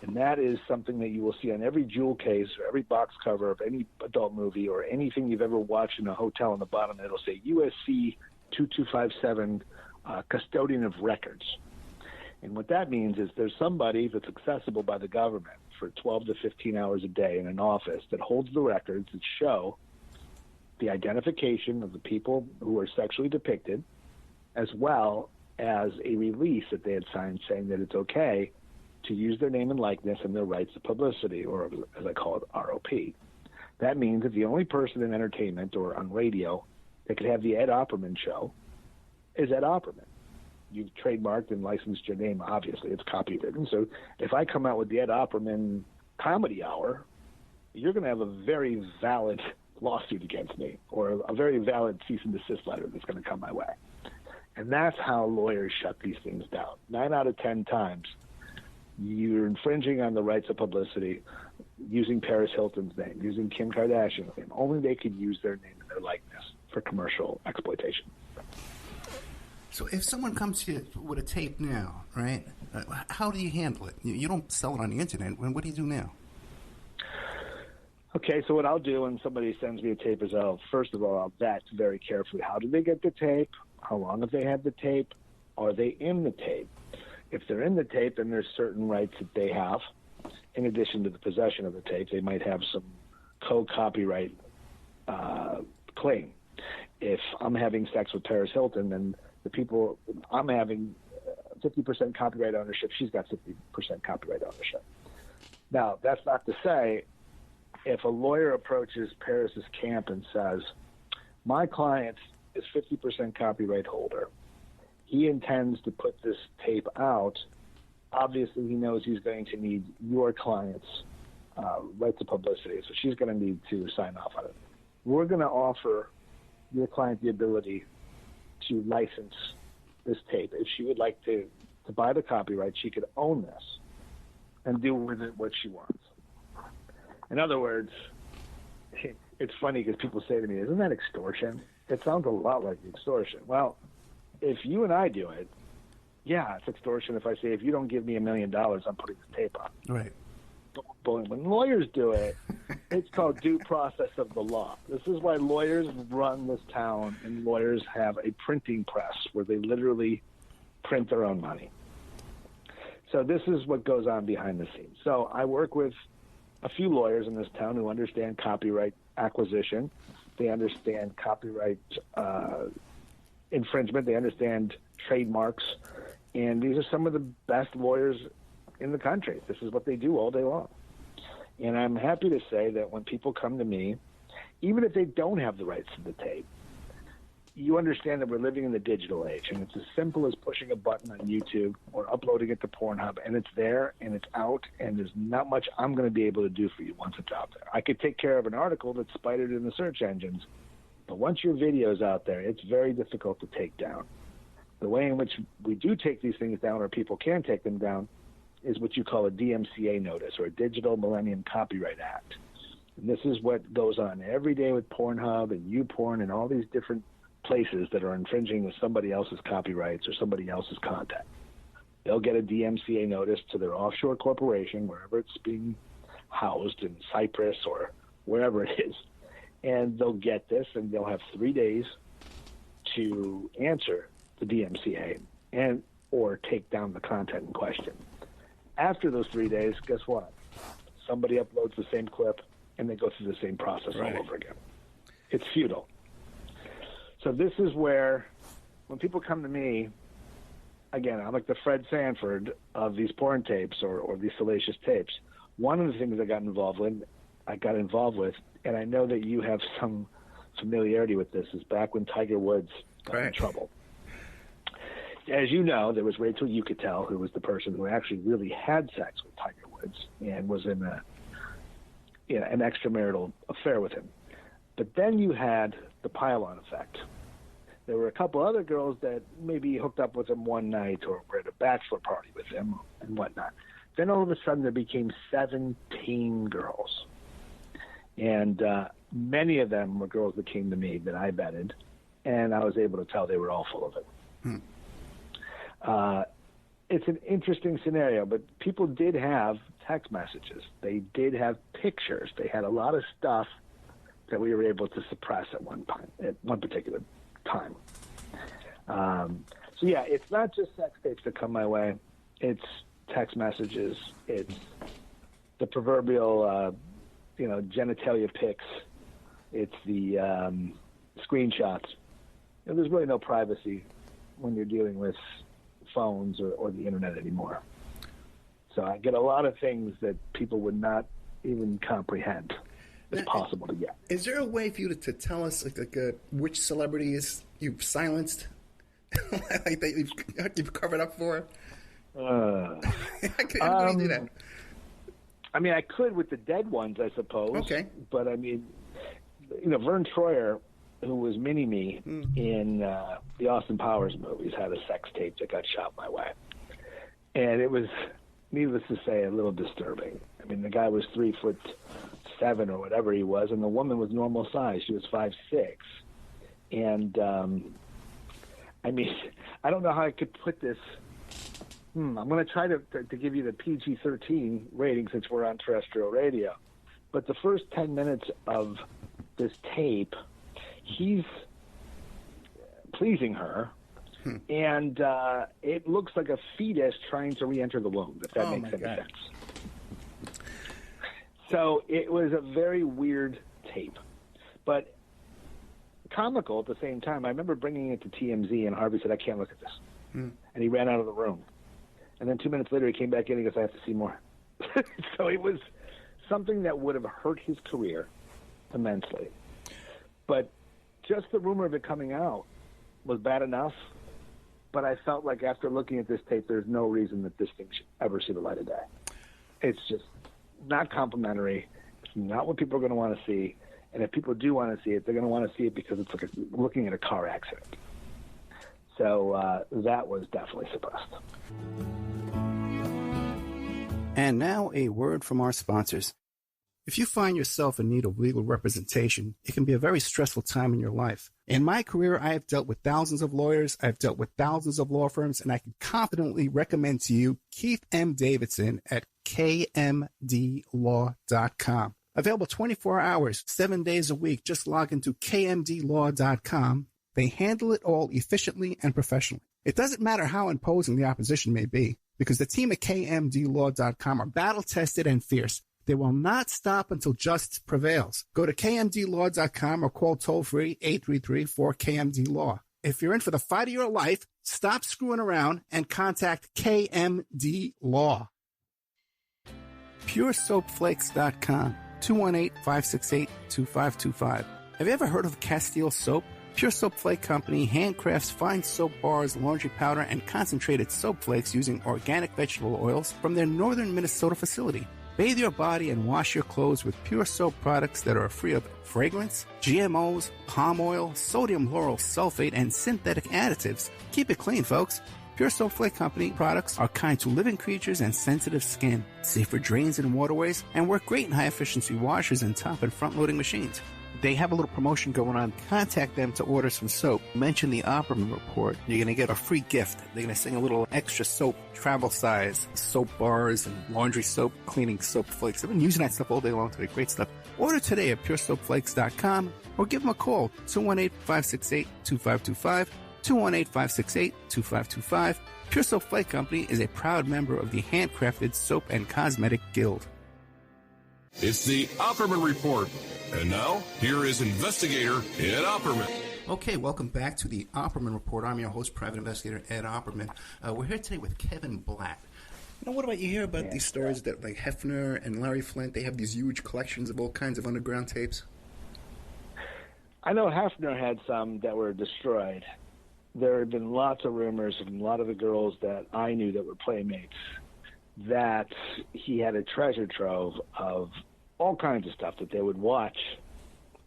And that is something that you will see on every jewel case or every box cover of any adult movie or anything you've ever watched in a hotel. On the bottom, it'll say USC 2257, custodian of records. And what that means is there's somebody that's accessible by the government for 12 to 15 hours a day in an office that holds the records that show the identification of the people who are sexually depicted, as well as a release that they had signed saying that it's okay to use their name and likeness and their rights to publicity, or as I call it, ROP. That means that the only person in entertainment or on radio that could have the Ed Opperman show is Ed Opperman. You've trademarked and licensed your name, obviously. It's copywritten. So if I come out with the Ed Opperman Comedy Hour, you're going to have a very valid lawsuit against me, or a very valid cease and desist letter that's going to come my way. And that's how lawyers shut these things down. 9 out of 10 times, you're infringing on the rights of publicity using Paris Hilton's name, using Kim Kardashian's name. Only they could use their name and their likeness for commercial exploitation. So if someone comes to you with a tape now, right, how do you handle it? You don't sell it on the internet. What do you do now? Okay, so what I'll do when somebody sends me a tape is first of all, I'll vet very carefully. How did they get the tape? How long have they had the tape? Are they in the tape? If they're in the tape, then there's certain rights that they have. In addition to the possession of the tape, they might have some co-copyright claim. If I'm having sex with Paris Hilton, then I'm having 50% copyright ownership, she's got 50% copyright ownership. Now, that's not to say if a lawyer approaches Paris's camp and says, my client is 50% copyright holder, he intends to put this tape out, obviously he knows he's going to need your client's right to publicity, so she's going to need to sign off on it. We're going to offer your client the ability to license this tape. If she would like to buy the copyright, she could own this and do with it what she wants. In other words, it's funny because people say to me, isn't that extortion? It sounds a lot like extortion. Well, if you and I do it, yeah, it's extortion if I say, if you don't give me $1 million, I'm putting the tape on. Right. But when lawyers do it, it's called due process of the law. This is why lawyers run this town, and lawyers have a printing press where they literally print their own money. So this is what goes on behind the scenes. So I work with a few lawyers in this town who understand copyright acquisition. They understand copyright infringement. They understand trademarks. And these are some of the best lawyers in the country. This is what they do all day long. And I'm happy to say that when people come to me, even if they don't have the rights to the tape, you understand that we're living in the digital age, and it's as simple as pushing a button on YouTube or uploading it to Pornhub, and it's there and it's out, and there's not much I'm going to be able to do for you once it's out there. I could take care of an article that's spidered in the search engines, but once your video's out there, it's very difficult to take down. The way in which we do take these things down, or people can take them down, is what you call a DMCA notice, or a Digital Millennium Copyright Act. And this is what goes on every day with Pornhub and YouPorn and all these different places that are infringing with somebody else's copyrights or somebody else's content. They'll get a DMCA notice to their offshore corporation, wherever it's being housed, in Cyprus or wherever it is, and they'll get this, and they'll have 3 days to answer the DMCA and or take down the content in question. After those 3 days, guess what? Somebody uploads the same clip, and they go through the same process all over again. It's futile. So this is where, when people come to me, again, I'm like the Fred Sanford of these porn tapes or these salacious tapes. One of the things I got involved with, and I know that you have some familiarity with this, is back when Tiger Woods got in trouble. As you know, there was Rachel Yucatel, who was the person who actually really had sex with Tiger Woods and was in an extramarital affair with him. But then you had the pile-on effect. There were a couple other girls that maybe hooked up with him one night or were at a bachelor party with him and whatnot. Then all of a sudden there became 17 girls. And many of them were girls that came to me that I vetted, and I was able to tell they were all full of it. It's an interesting scenario, but people did have text messages. They did have pictures. They had a lot of stuff that we were able to suppress at one particular time. So yeah, it's not just sex tapes that come my way. It's text messages. It's the proverbial, genitalia pics. It's the screenshots. There's really no privacy when you're dealing with phones or the internet anymore. So I get a lot of things that people would not even comprehend. It's possible to get. Is there a way for you to tell us which celebrities you've silenced, like that you've covered up for? How can you do that? I mean, I could with the dead ones, I suppose. Okay. But I mean, Vern Troyer, who was Mini-Me in the Austin Powers movies, had a sex tape that got shot my way. And it was, needless to say, a little disturbing. I mean, the guy was 3'7" or whatever he was, and the woman was normal size. She was 5'6". And, I mean, I don't know how I could put this. I'm going to try to give you the PG-13 rating since we're on terrestrial radio. But the first 10 minutes of this tape, he's pleasing her, and it looks like a fetus trying to re-enter the womb, if that makes any sense. So it was a very weird tape, but comical at the same time. I remember bringing it to TMZ, and Harvey said, "I can't look at this." And he ran out of the room. And then 2 minutes later, he came back in and he goes, "I have to see more." So it was something that would have hurt his career immensely. But just the rumor of it coming out was bad enough. But I felt like after looking at this tape, there's no reason that this thing should ever see the light of day. It's just not complimentary. It's not what people are going to want to see. And if people do want to see it, they're going to want to see it because it's like looking at a car accident. So that was definitely suppressed. And now a word from our sponsors. If you find yourself in need of legal representation, it can be a very stressful time in your life. In my career, I have dealt with thousands of lawyers, I've dealt with thousands of law firms, and I can confidently recommend to you Keith M. Davidson at kmdlaw.com. Available 24 hours, 7 days a week. Just log into kmdlaw.com. They handle it all efficiently and professionally. It doesn't matter how imposing the opposition may be, because the team at kmdlaw.com are battle-tested and fierce. They will not stop until justice prevails. Go to kmdlaw.com or call toll-free 833-4KMD-LAW. If you're in for the fight of your life, stop screwing around and contact KMD Law. PureSoapFlakes.com, 218-568-2525. Have you ever heard of Castile Soap? Pure Soap Flake Company handcrafts fine soap bars, laundry powder, and concentrated soap flakes using organic vegetable oils from their northern Minnesota facility. Bathe your body and wash your clothes with Pure Soap products that are free of fragrance, GMOs, palm oil, sodium lauryl sulfate, and synthetic additives. Keep it clean, folks. Pure Soap Flake Company products are kind to living creatures and sensitive skin, safe for drains and waterways, and work great in high-efficiency washers and top and front-loading machines. They have a little promotion going on. Contact them to order some soap. Mention the Opperman Report. You're going to get a free gift. They're going to sing a little extra soap, travel size, soap bars and laundry soap, cleaning soap flakes. I've been using that stuff all day long today. Great stuff. Order today at puresoapflakes.com or give them a call, 218-568-2525, 218-568-2525. Pure Soap Flake Company is a proud member of the Handcrafted Soap and Cosmetic Guild. It's the Opperman Report. And now, here is investigator Ed Opperman. Okay, welcome back to the Opperman Report. I'm your host, Private Investigator Ed Opperman. We're here today with Kevin Blatt. Now, what about you hear about these stories that like Hefner and Larry Flint, they have these huge collections of all kinds of underground tapes? I know Hefner had some that were destroyed. There have been lots of rumors from a lot of the girls that I knew that were playmates that he had a treasure trove of all kinds of stuff that they would watch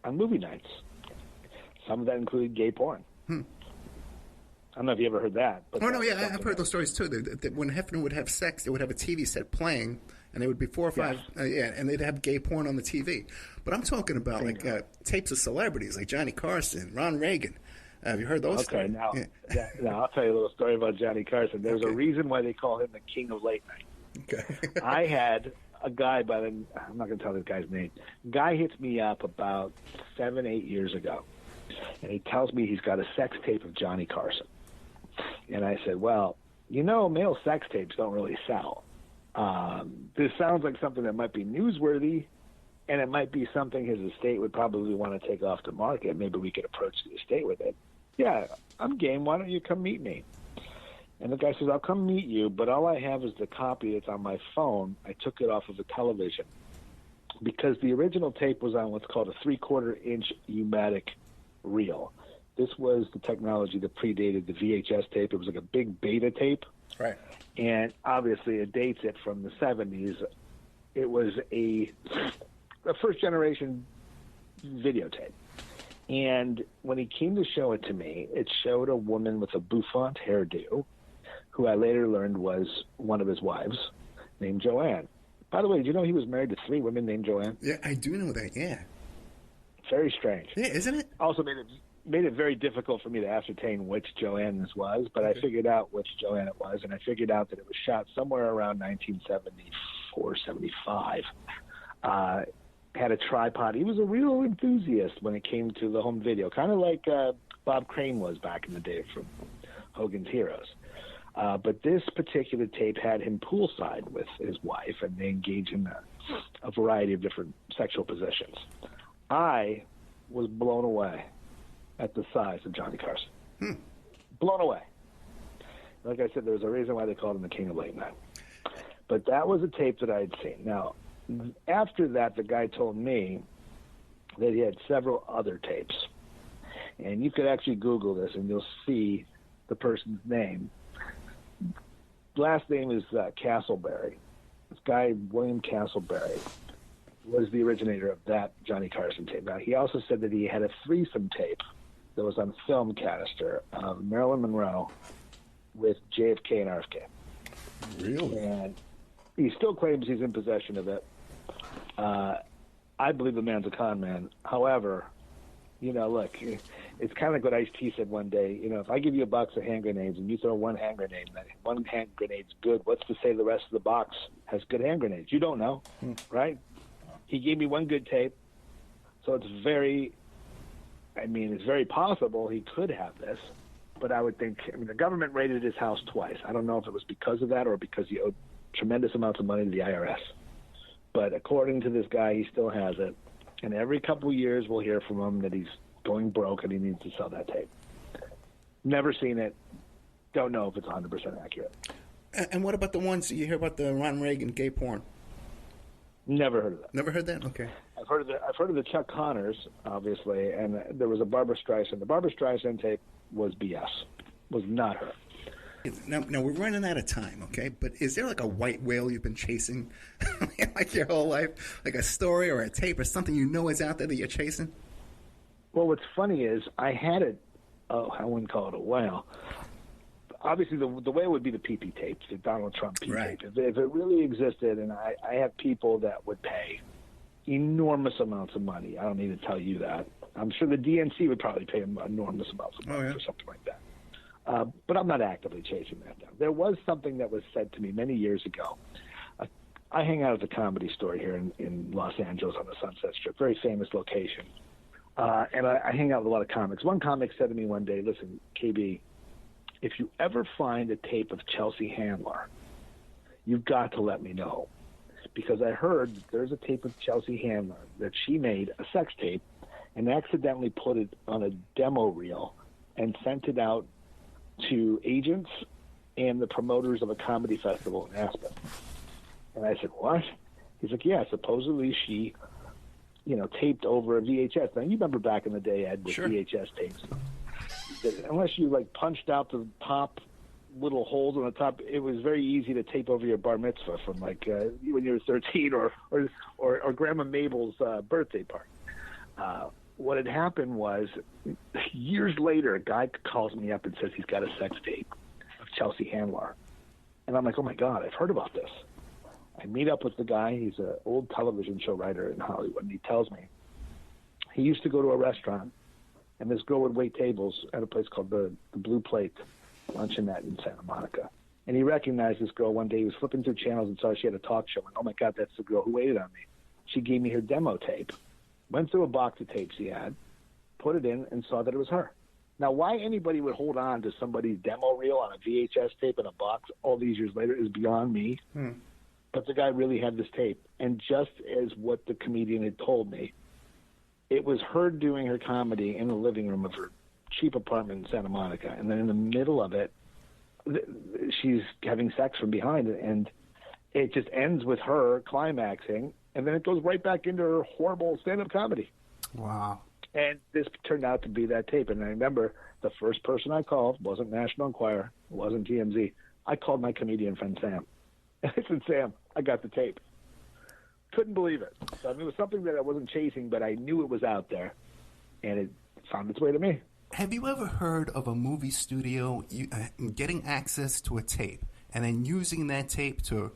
on movie nights. Some of that included gay porn. I don't know if you ever heard that. But I've heard those stories too. That when Hefner would have sex, they would have a TV set playing, and they would be 4 or 5, and they'd have gay porn on the TV. But I'm talking about tapes of celebrities like Johnny Carson, Ron Reagan. Have you heard those? Okay, now I'll tell you a little story about Johnny Carson. There's a reason why they call him the king of late night. Okay. I had a guy I'm not going to tell this guy's name. Guy hits me up about 7, 8 years ago, and he tells me he's got a sex tape of Johnny Carson. And I said, well, male sex tapes don't really sell. This sounds like something that might be newsworthy, and it might be something his estate would probably want to take off the market. Maybe we could approach the estate with it. Yeah, I'm game. Why don't you come meet me? And the guy says, I'll come meet you, but all I have is the copy that's on my phone. I took it off of a television because the original tape was on what's called a 3/4-inch U-matic reel. This was the technology that predated the VHS tape. It was like a big beta tape. Right. And obviously it dates it from the 70s. It was a first-generation videotape. And when he came to show it to me, it showed a woman with a bouffant hairdo, who I later learned was one of his wives, named Joanne. By the way, did you know he was married to 3 women named Joanne? Yeah, I do know that, yeah. Very strange. Yeah, isn't it? Also made it very difficult for me to ascertain which Joanne this was, but I figured out which Joanne it was, and I figured out that it was shot somewhere around 1974, 75. Had a tripod. He was a real enthusiast when it came to the home video, kind of like Bob Crane was back in the day from Hogan's Heroes. But this particular tape had him poolside with his wife, and they engage in a variety of different sexual positions. I was blown away at the size of Johnny Carson. Blown away. Like I said, there was a reason why they called him the king of late night. But that was a tape that I had seen. Now, after that, the guy told me that he had several other tapes. And you could actually Google this, and you'll see the person's name. Last name is Castleberry. This guy, William Castleberry, was the originator of that Johnny Carson tape. Now, he also said that he had a threesome tape that was on film canister of Marilyn Monroe with JFK and RFK. Really? And he still claims he's in possession of it. I believe the man's a con man. However, look, it's kind of like what Ice-T said one day. If I give you a box of hand grenades and you throw one hand grenade and that one hand grenade's good, what's to say the rest of the box has good hand grenades? You don't know, right? He gave me one good tape, so it's very possible he could have this, but I would think, the government raided his house twice. I don't know if it was because of that or because he owed tremendous amounts of money to the IRS. But according to this guy, he still has it, and every couple of years we'll hear from him that he's going broke and he needs to sell that tape. Never seen it. Don't know if it's 100% accurate. And what about the ones you hear about the Ron Reagan gay porn? Never heard of that. Never heard that? Okay. I've heard of the Chuck Connors, obviously, and there was a Barbra Streisand. The Barbra Streisand tape was BS. Was not her. Now we're running out of time, okay? But is there like a white whale you've been chasing like your whole life? Like a story or a tape or something is out there that you're chasing? Well, what's funny is I had it. Oh, I wouldn't call it a whale. Obviously, the whale would be the PP tapes, the Donald Trump PP right. tape. If it really existed, and I have people that would pay enormous amounts of money. I don't need to tell you that. I'm sure the DNC would probably pay enormous amounts of money for something like that. But I'm not actively chasing that down. There was something that was said to me many years ago. I hang out at the Comedy Store here in Los Angeles on the Sunset Strip, very famous location. And I hang out with a lot of comics. One comic said to me one day, listen, KB, if you ever find a tape of Chelsea Handler, you've got to let me know. Because I heard there's a tape of Chelsea Handler that she made, a sex tape, and accidentally put it on a demo reel and sent it out to agents and the promoters of a comedy festival in Aspen. And I said, what? He's like, yeah, supposedly she, taped over a VHS. Now, you remember back in the day, Ed, with VHS tapes. Unless you, punched out the top, little holes on the top. It was very easy to tape over your bar mitzvah from like when you were 13 or Grandma Mabel's birthday party. What had happened was, years later, a guy calls me up and says he's got a sex tape of Chelsea Handler. And I'm like, oh, my God, I've heard about this. I meet up with the guy. He's an old television show writer in Hollywood, and he tells me he used to go to a restaurant, and this girl would wait tables at a place called the Blue Plate Luncheonette in Santa Monica. And he recognized this girl one day. He was flipping through channels and saw she had a talk show. And, oh, my God, that's the girl who waited on me. She gave me her demo tape. Went through a box of tapes he had, put it in, and saw that it was her. Now, why anybody would hold on to somebody's demo reel on a VHS tape in a box all these years later is beyond me. But the guy really had this tape. And just as what the comedian had told me, it was her doing her comedy in the living room of her cheap apartment in Santa Monica. And then in the middle of it, she's having sex from behind. And it just ends with her climaxing. And then it goes right back into her horrible stand-up comedy. Wow. And this turned out to be that tape. And I remember the first person I called wasn't National Enquirer, wasn't TMZ. I called my comedian friend Sam. And I said, Sam, I got the tape. Couldn't believe it. So, I mean, it was something that I wasn't chasing, but I knew it was out there. And it found its way to me. Have you ever heard of a movie studio getting access to a tape and then using that tape to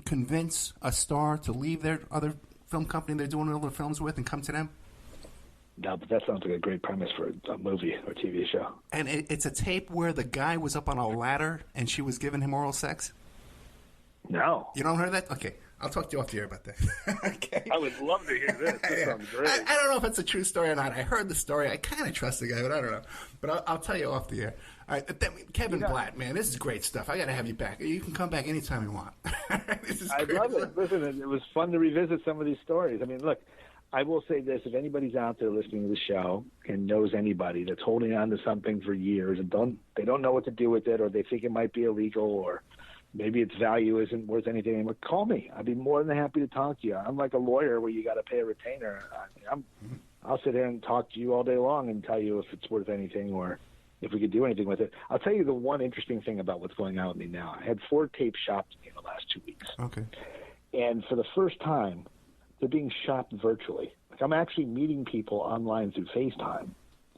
convince a star to leave their other film company they're doing all their films with and come to them? No, but that sounds like a great premise for a movie or TV show. And it's a tape where the guy was up on a ladder and she was giving him oral sex? No. You don't heard that? Okay. I'll talk to you off the air about that. Okay. I would love to hear this. That sounds great. I don't know if it's a true story or not. I heard the story. I kind of trust the guy, but I don't know. But I'll tell you off the air. All right, Kevin Blatt, man, this is great stuff. I got to have you back. You can come back anytime you want. This is I love it. Listen, it was fun to revisit some of these stories. I mean, look, I will say this. If anybody's out there listening to the show and knows anybody that's holding on to something for years and they don't know what to do with it, or they think it might be illegal, or maybe its value isn't worth anything anymore, call me. I'd be more than happy to talk to you. I'm like a lawyer where you got to pay a retainer. I'll sit here and talk to you all day long and tell you if it's worth anything or if we could do anything with it. I'll tell you the one interesting thing about what's going on with me now. I had 4 tapes shopped to me in the last 2 weeks. Okay. And for the first time, they're being shopped virtually. Like, I'm actually meeting people online through FaceTime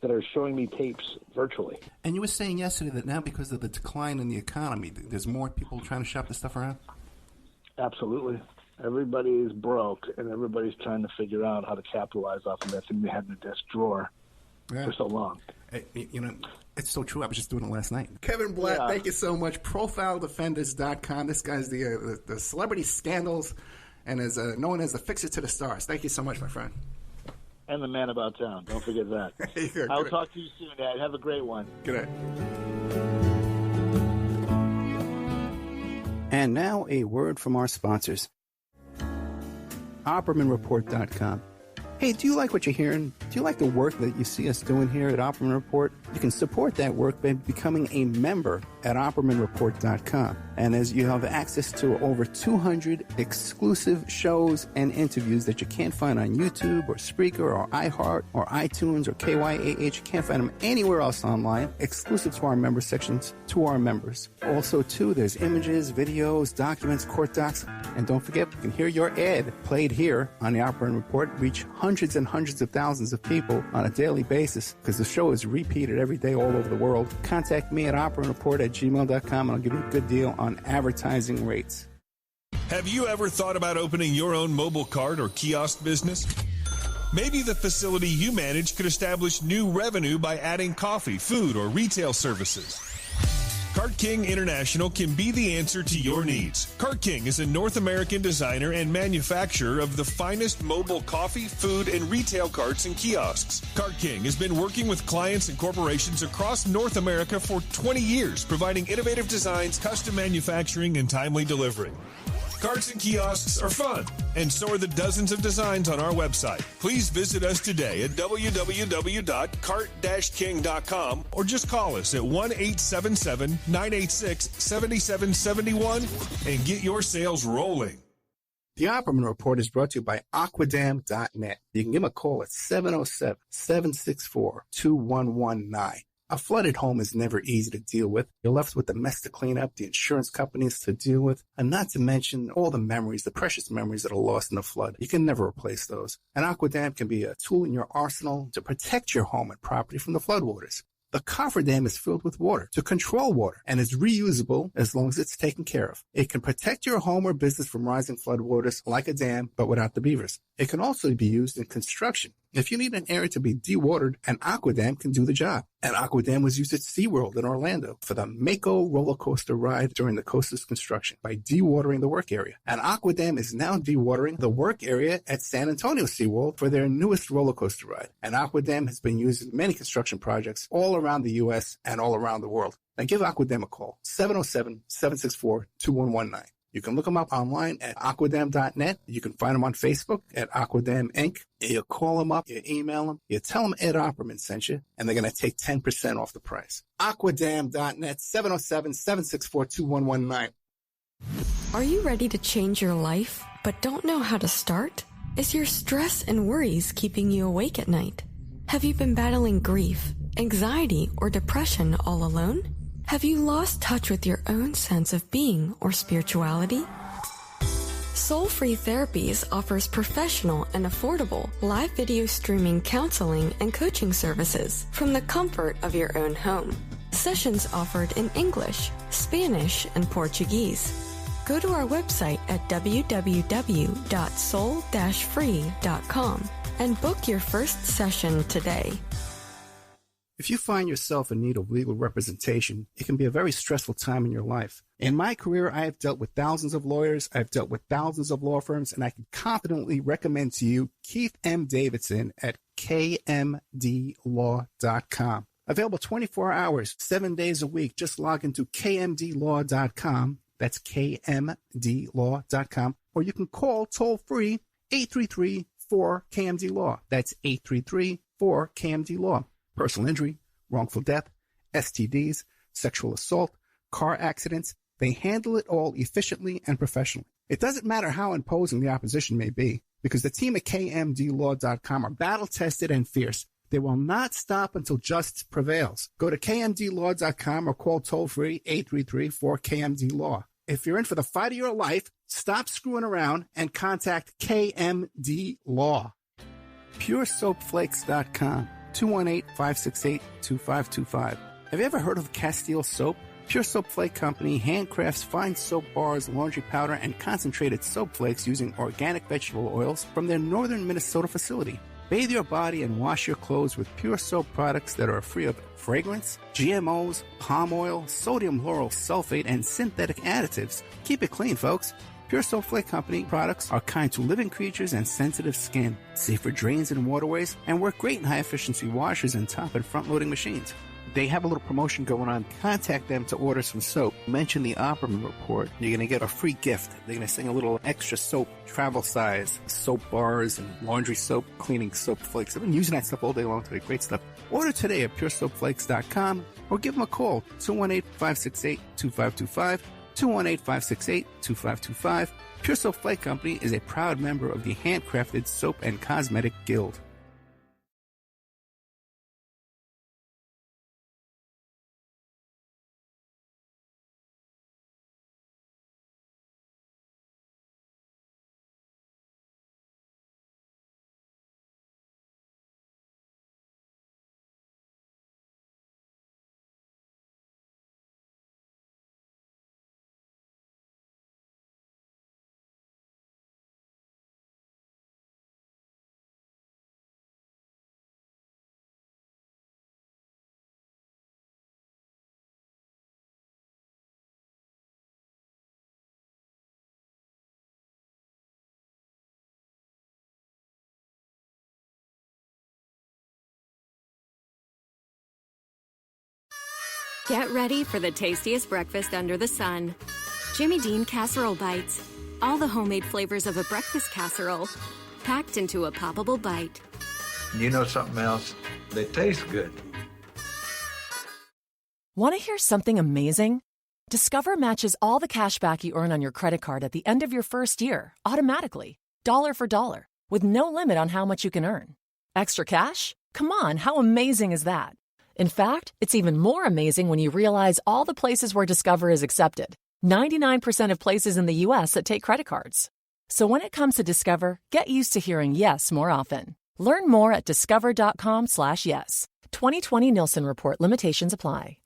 that are showing me tapes virtually. And you were saying yesterday that now because of the decline in the economy, there's more people trying to shop this stuff around? Absolutely. Everybody is broke, and everybody's trying to figure out how to capitalize off of that thing they had in their desk drawer for so long. You know, it's so true. I was just doing it last night. Kevin Blatt, thank you so much. ProfileDefenders.com. This guy's the celebrity scandals and is known as the fixer to the stars. Thank you so much, my friend. And the man about town. Don't forget that. I'll talk to you soon, Dad. Have a great one. Good night. And now a word from our sponsors. OppermanReport.com. Hey, do you like what you're hearing? Do you like the work that you see us doing here at Opperman Report? You can support that work by becoming a member at OppermanReport.com. And as you have access to over 200 exclusive shows and interviews that you can't find on YouTube or Spreaker or iHeart or iTunes or KYAH. You can't find them anywhere else online, exclusive to our member sections, to our members. Also, too, there's images, videos, documents, court docs. And don't forget, you can hear your ad played here on the Opperman Report, reach hundreds and hundreds of thousands of people on a daily basis because the show is repeated every day all over the world. Contact me at operatreport@gmail.com and I'll give you a good deal on advertising rates. Have you ever thought about opening your own mobile cart or kiosk business? Maybe the facility you manage could establish new revenue by adding coffee, food, or retail services. Cart King International can be the answer to your needs. Cart King is a North American designer and manufacturer of the finest mobile coffee, food, and retail carts and kiosks. Cart King has been working with clients and corporations across North America for 20 years, providing innovative designs, custom manufacturing, and timely delivery. Carts and kiosks are fun, and so are the dozens of designs on our website. Please visit us today at www.cart-king.com or just call us at 1-877-986-7771 and get your sales rolling. The Opperman Report is brought to you by Aquadam.net. You can give them a call at 707-764-2119. A flooded home is never easy to deal with. You're left with the mess to clean up, the insurance companies to deal with, and not to mention all the memories, the precious memories that are lost in the flood. You can never replace those. An AquaDam can be a tool in your arsenal to protect your home and property from the floodwaters. The cofferdam is filled with water to control water and is reusable as long as it's taken care of. It can protect your home or business from rising floodwaters like a dam, but without the beavers. It can also be used in construction. If you need an area to be dewatered, an AquaDam can do the job. An AquaDam was used at SeaWorld in Orlando for the Mako roller coaster ride during the coaster's construction by dewatering the work area. An AquaDam is now dewatering the work area at San Antonio SeaWorld for their newest roller coaster ride. An AquaDam has been used in many construction projects all around the U.S. and all around the world. Now give AquaDam a call, 707-764-2119. You can look them up online at aquadam.net. You can find them on Facebook at Aquadam Inc. You call them up, you email them, you tell them Ed Opperman sent you, and they're going to take 10% off the price. Aquadam.net, 707-764-2119. Are you ready to change your life, but don't know how to start? Is your stress and worries keeping you awake at night? Have you been battling grief, anxiety, or depression all alone? Have you lost touch with your own sense of being or spirituality? Soul Free Therapies offers professional and affordable live video streaming counseling and coaching services from the comfort of your own home. Sessions offered in English, Spanish, and Portuguese. Go to our website at www.soul-free.com and book your first session today. If you find yourself in need of legal representation, it can be a very stressful time in your life. In my career, I have dealt with thousands of lawyers, I've dealt with thousands of law firms, and I can confidently recommend to you Keith M. Davidson at kmdlaw.com. Available 24 hours, 7 days a week. Just log into kmdlaw.com. That's kmdlaw.com. Or you can call toll-free 833-4KMD-LAW. That's 833-4KMD-LAW. Personal injury, wrongful death, STDs, sexual assault, car accidents, they handle it all efficiently and professionally. It doesn't matter how imposing the opposition may be, because the team at kmdlaw.com are battle-tested and fierce. They will not stop until justice prevails. Go to kmdlaw.com or call toll-free 833-4KMD-LAW. If you're in for the fight of your life, stop screwing around and contact KMD Law. PureSoapFlakes.com. 218-568-2525. Have you ever heard of Castile Soap? Pure Soap Flake Company handcrafts fine soap bars, laundry powder, and concentrated soap flakes using organic vegetable oils from their northern Minnesota facility. Bathe your body and wash your clothes with Pure Soap products that are free of fragrance, GMOs, palm oil, sodium lauryl sulfate, and synthetic additives. Keep it clean, folks. Pure Soap Flake Company products are kind to living creatures and sensitive skin, safe for drains and waterways, and work great in high-efficiency washers and top and front-loading machines. They have a little promotion going on. Contact them to order some soap. Mention the Opperman Report. You're going to get a free gift. They're going to sing a little extra soap, travel size, soap bars and laundry soap, cleaning soap flakes. I've been using that stuff all day long today. Great stuff. Order today at puresoapflakes.com or give them a call, 218-568-2525. 218-568-2525. Pure Soap Flake Company is a proud member of the Handcrafted Soap and Cosmetic Guild. Get ready for the tastiest breakfast under the sun. Jimmy Dean Casserole Bites. All the homemade flavors of a breakfast casserole, packed into a poppable bite. You know something else? They taste good. Want to hear something amazing? Discover matches all the cash back you earn on your credit card at the end of your first year, automatically, dollar for dollar, with no limit on how much you can earn. Extra cash? Come on, how amazing is that? In fact, it's even more amazing when you realize all the places where Discover is accepted. 99% of places in the U.S. that take credit cards. So when it comes to Discover, get used to hearing yes more often. Learn more at discover.com/yes. 2020 Nielsen Report limitations apply.